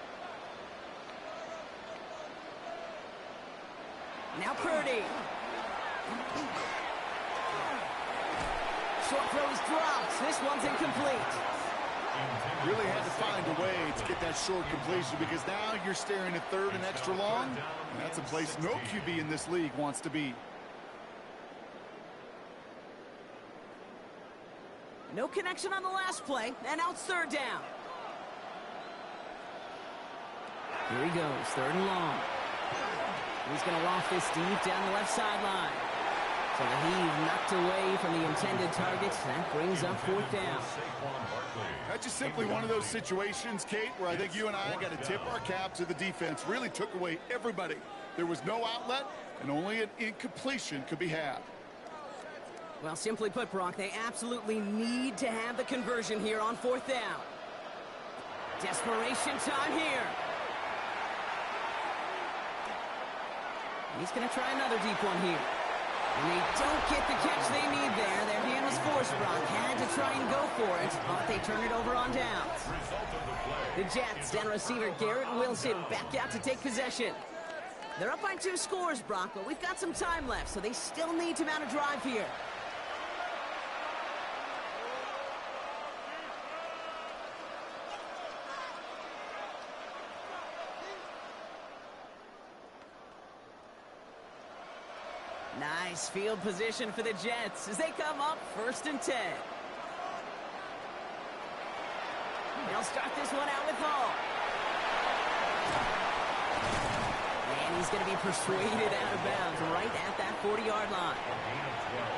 Now Purdy. Short throw is dropped. This one's incomplete. Really had to find a way to get that short completion because now you're staring at 3rd and extra long, and that's a place no QB in this league wants to be. No connection on the last play, and now it's 3rd down. Here he goes, 3rd and long. He's going to loft this deep down the left sideline. So the heave knocked away from the intended target. That brings up 4th down. That's just simply one of those situations, Kate, where I think you and I got to tip our cap to the defense. Really took away everybody. There was no outlet, and only an incompletion could be had. Well, simply put, Brock, they absolutely need to have the conversion here on 4th down. Desperation time here. He's going to try another deep one here. And they don't get the catch they need there. Their hand was forced. Brock had to try and go for it, but they turn it over on downs. The Jets, down receiver Garrett Wilson, back out to take possession. They're up by 2 scores, Brock, but we've got some time left, so they still need to mount a drive here. Nice field position for the Jets as they come up 1st and 10. They'll start this one out with Hall. And he's going to be persuaded out of bounds right at that 40-yard line.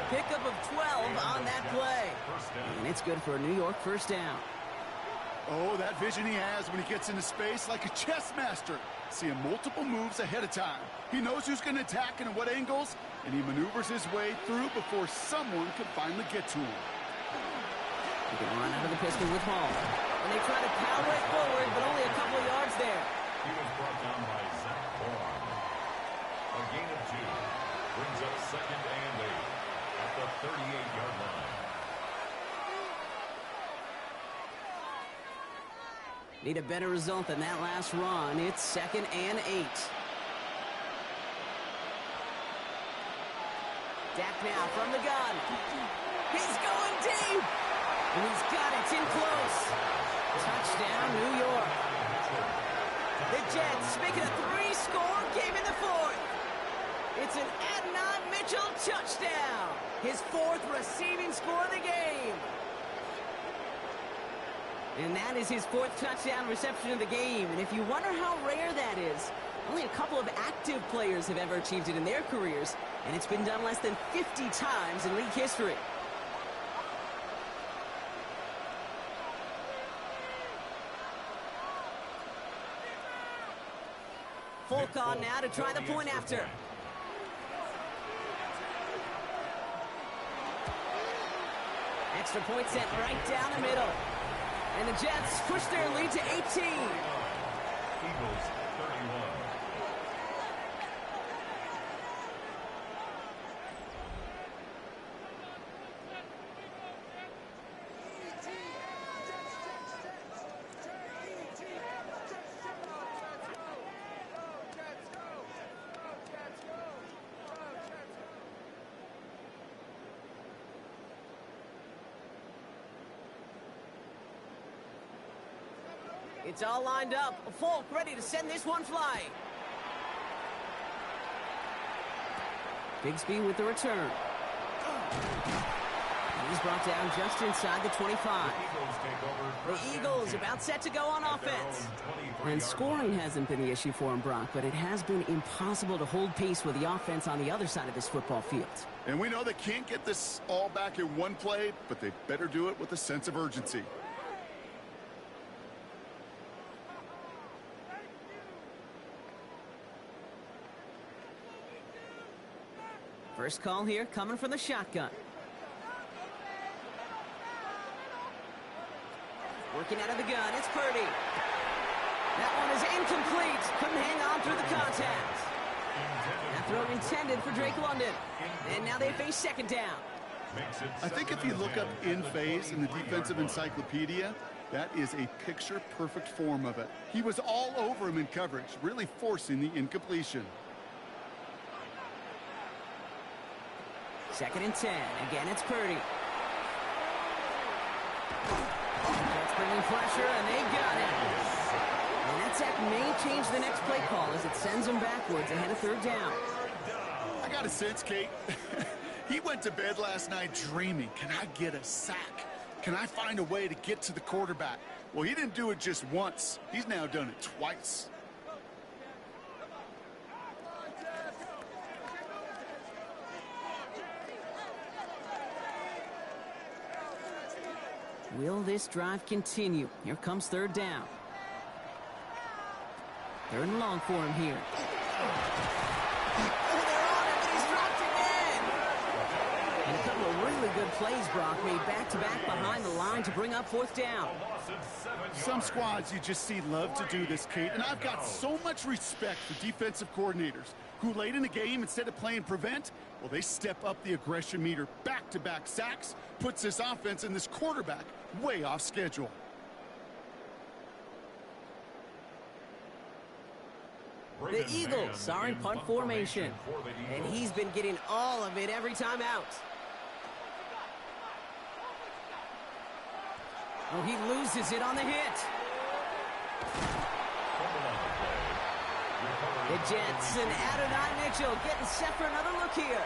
Pickup of 12 on that play. And it's good for a New York 1st down. Oh, that vision he has when he gets into space like a chess master. Seeing multiple moves ahead of time. He knows who's going to attack and at what angles, and he maneuvers his way through before someone can finally get to him. He can run out of the pistol with Hall. And they try to power it forward, but only a couple of yards there. He was brought down by Zach Bourne. A gain of 2 brings up 2nd and 8 at the 38-yard line. Need a better result than that last run. It's 2nd and 8. Dak now from the gun. He's going deep. And he's got it in close. Touchdown, New York. The Jets make it a 3-score game in the 4th. It's an Adnan Mitchell touchdown. His 4th receiving score of the game. And that is his 4th touchdown reception of the game. And if you wonder how rare that is, only a couple of active players have ever achieved it in their careers, and it's been done less than 50 times in league history. Folk on now to try the point after. Extra point sent right down the middle. And the Jets push their lead to 18. Eagles 31. It's all lined up. Folk ready to send this one flying. Bigsby with the return. He's brought down just inside the 25. The Eagles about set to go on offense. And scoring hasn't been the issue for him, Brock, but it has been impossible to hold pace with the offense on the other side of this football field. And we know they can't get this all back in one play, but they better do it with a sense of urgency. First call here coming from the shotgun. Working out of the gun, it's Purdy. That one is incomplete. Couldn't hang on through the contact. That throw intended for Drake London. And now they face 2nd down. I think if you look up in phase in the defensive encyclopedia, that is a picture-perfect form of it. He was all over him in coverage, really forcing the incompletion. 2nd and 10. Again, it's Purdy. That's bringing pressure, and they got it. And that sack may change the next play call as it sends them backwards ahead of 3rd down. I got a sense, Kate. He went to bed last night dreaming, can I get a sack? Can I find a way to get to the quarterback? Well, he didn't do it just once. He's now done it twice. Will this drive continue? Here comes 3rd down. 3rd and long for him here. Oh, they're on it, but he's dropped again. And a couple of really good plays, Brock, made back-to-back behind the line to bring up fourth down. Some squads you just see love to do this, Kate, and I've got so much respect for defensive coordinators who late in the game, instead of playing prevent, well, they step up the aggression meter. Back-to-back sacks puts this offense and this quarterback way off schedule. The Eagles are in punt formation, and he's been getting all of it every time out. Oh, he loses it on the hit. The Jets and Adonai Mitchell getting set for another look here.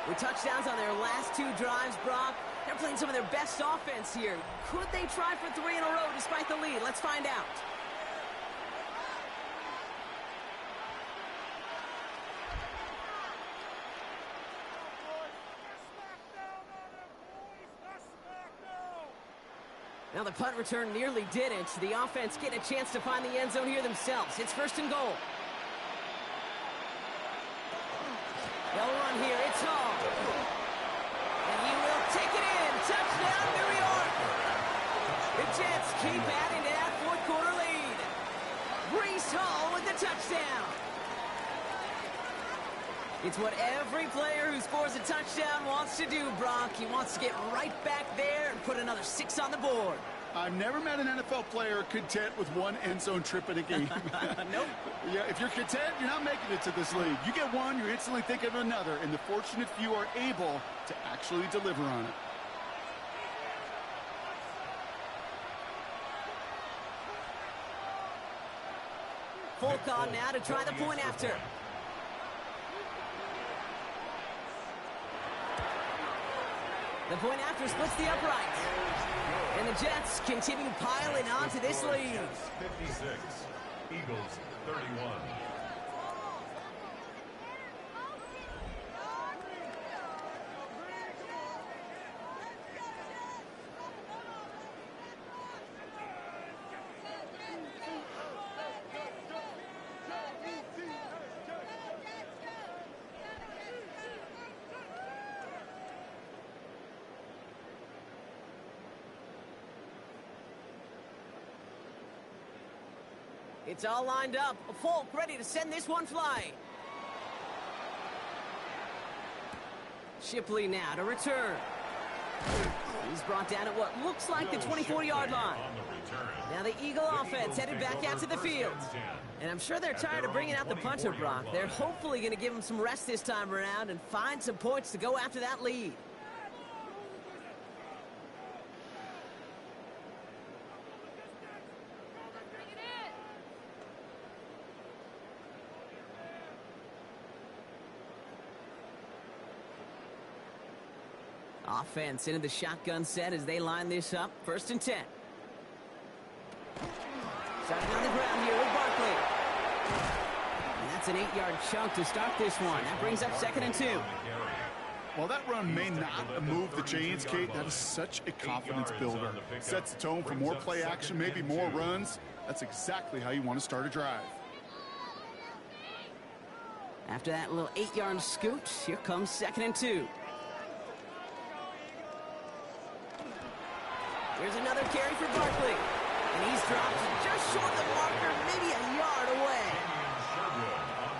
With touchdowns on their last two drives, Brock, they're playing some of their best offense here. Could they try for 3 in a row despite the lead? Let's find out. Now the punt return nearly didn't. The offense getting a chance to find the end zone here themselves. It's 1st and goal. They'll run here. It's Hall. And he will take it in. Touchdown, New York. The Jets keep adding to that fourth quarter lead. Breece Hall with the touchdown. It's what every player who scores a touchdown wants to do, Brock. He wants to get right back there and put another 6 on the board. I've never met an NFL player content with one end zone trip in a game. Nope. Yeah, if you're content, you're not making it to this league. You get one, you're instantly thinking of another, and the fortunate few are able to actually deliver on it. Folk on now to try the point after. The point after splits the uprights. And the Jets continue piling onto this lead. 56, Eagles 31. It's all lined up. Folk ready to send this one flying. Shipley now to return. He's brought down at what looks like the 24-yard line. Now the Eagle offense headed back out to the field. And I'm sure they're tired of bringing out the punter, Brock. They're hopefully going to give him some rest this time around and find some points to go after that lead. Offense into the shotgun set as they line this up. 1st and 10. Starting on the ground here with Barkley. And that's an 8-yard chunk to start this one. That brings up 2nd and 2. While that run may not move the chains, Kate, that is such a confidence builder. Sets the tone for more play action, maybe more runs. That's exactly how you want to start a drive. After that little 8-yard scoot, here comes 2nd and 2. Here's another carry for Barkley. And he's dropped just short of the marker, maybe a yard away.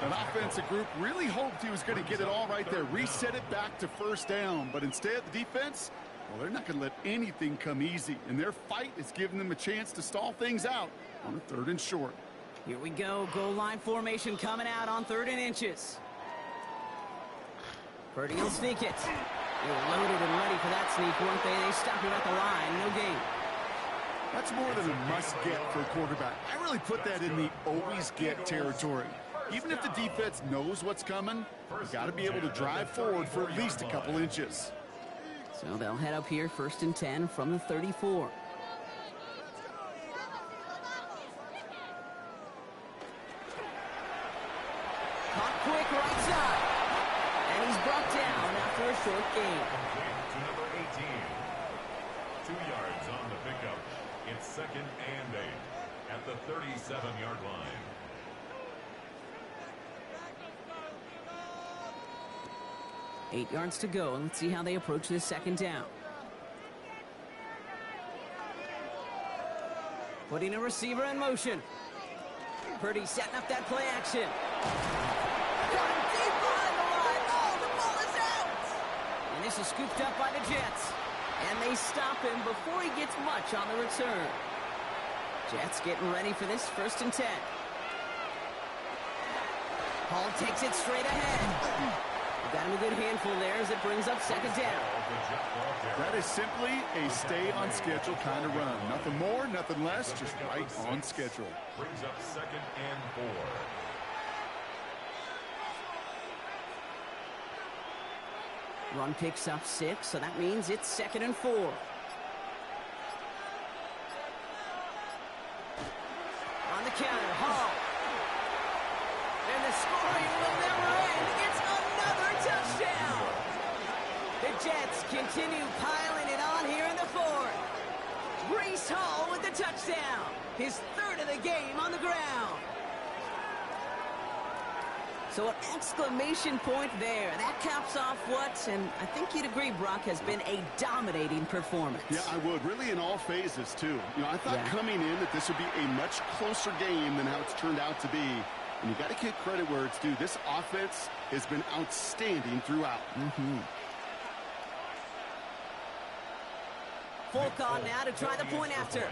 An offensive group really hoped he was going to get it all right there, reset it back to 1st down. But instead, the defense, well, they're not going to let anything come easy. And their fight is giving them a chance to stall things out on a 3rd and short. Here we go. Goal line formation coming out on 3rd and inches. Purdy will sneak it. They were loaded and ready for that sneak, weren't they? They stopped him at the line. No gain. That's more than a must-get for a quarterback. I really put that in the always-get territory. Even if the defense knows what's coming, you got to be able to drive forward for at least a couple inches. So they'll head up here 1st and 10 from the 34. Caught quick right side. And he's brought down after a short gain. To number 18. 2 yards on the pickup. It's 2nd and 8 at the 37-yard line. 8 yards to go, and let's see how they approach this second down. Putting a receiver in motion. Purdy setting up that play action. Got him deep behind the line. Oh, the ball is out! And this is scooped up by the Jets. And they stop him before he gets much on the return. Jets getting ready for this 1st and 10. Hall takes it straight ahead. Got him a good handful there as it brings up second down. That is simply a stay-on-schedule kind of run. Nothing more, nothing less, just right on schedule. Brings up 2nd and 4. Run picks up 6, so that means it's 2nd and 4. On the counter, Hall. And the scoring will never end. It's another touchdown. The Jets continue piling it on here in the 4th. Breece Hall with the touchdown. His 3rd of the game on the ground. So an exclamation point there. That caps off what, and I think you'd agree, Brock, has been a dominating performance. Yeah, I would. Really in all phases, too. You know, I thought coming in that this would be a much closer game than how it's turned out to be. And you got to give credit where it's due. This offense has been outstanding throughout. Folk on now to try the point after.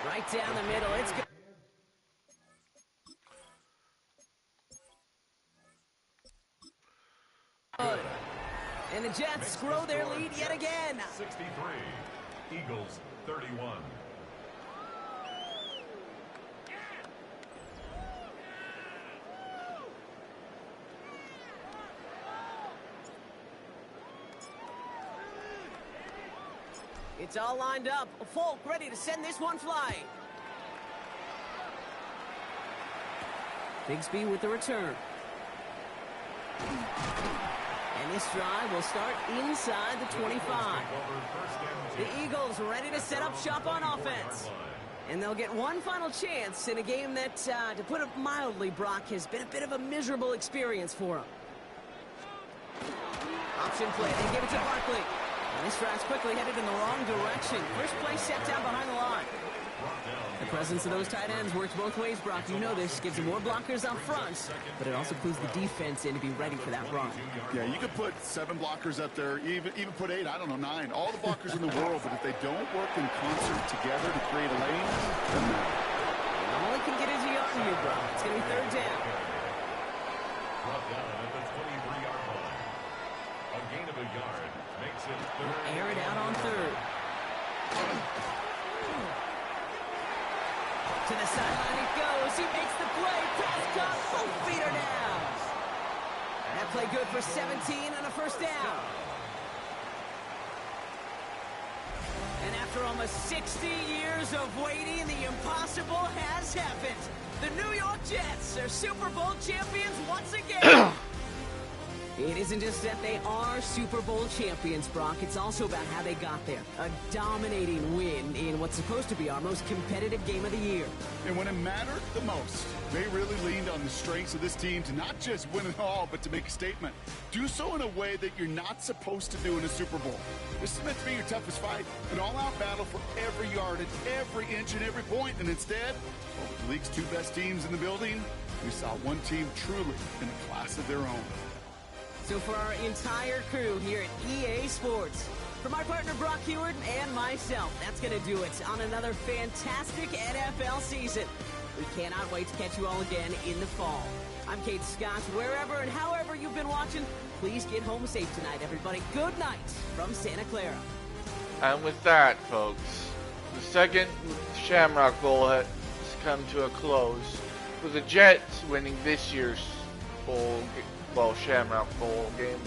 Right down the middle. It's good. And the Jets grow their lead yet again. 63. Eagles 31. It's all lined up. Folk ready to send this one flying. Bigsby with the return. And this drive will start inside the 25. The Eagles ready to set up shop on offense. And they'll get one final chance in a game that, to put it mildly, Brock, has been a bit of a miserable experience for them. Option play. They give it to Barkley. And this drive's quickly headed in the wrong direction. First play set down behind the line. The presence of those tight ends works both ways, Brock. You know this. Gives them more blockers out front, but it also clues the defense in to be ready for that run. Yeah, you could put 7 blockers up there, even put 8, I don't know, 9. All the blockers in the world, but if they don't work in concert together to create a lane, then no. All he can get is a yard here, Brock. It's going to be 3rd down. Brought down at the 23-yard line. A gain of a yard makes it 3rd. Air it out on 3rd. To the sideline it goes. He makes the play. Pass caught. Both feet are down. That play good for 17 and a 1st down. And after almost 60 years of waiting, the impossible has happened. The New York Jets are Super Bowl champions once again. It isn't just that they are Super Bowl champions, Brock. It's also about how they got there. A dominating win in what's supposed to be our most competitive game of the year. And when it mattered the most, they really leaned on the strengths of this team to not just win it all, but to make a statement. Do so in a way that you're not supposed to do in a Super Bowl. This is meant to be your toughest fight, an all-out battle for every yard and every inch and every point. And instead, well, with the league's 2 best teams in the building, we saw one team truly in a class of their own. So for our entire crew here at EA Sports, for my partner Brock Heward and myself, that's going to do it on another fantastic NFL season. We cannot wait to catch you all again in the fall. I'm Kate Scott. Wherever and however you've been watching, please get home safe tonight, everybody. Good night from Santa Clara. And with that, folks, the second Shamrock Bowl has come to a close, with the Jets winning this year's Shamrock Bowl game,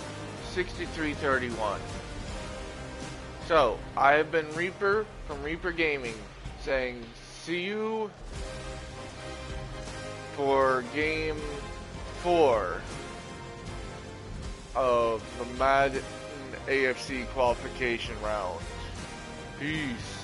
63-31. So, I have been Reaper from Reaper Gaming, saying see you for Game 4 of the Madden AFC qualification round. Peace.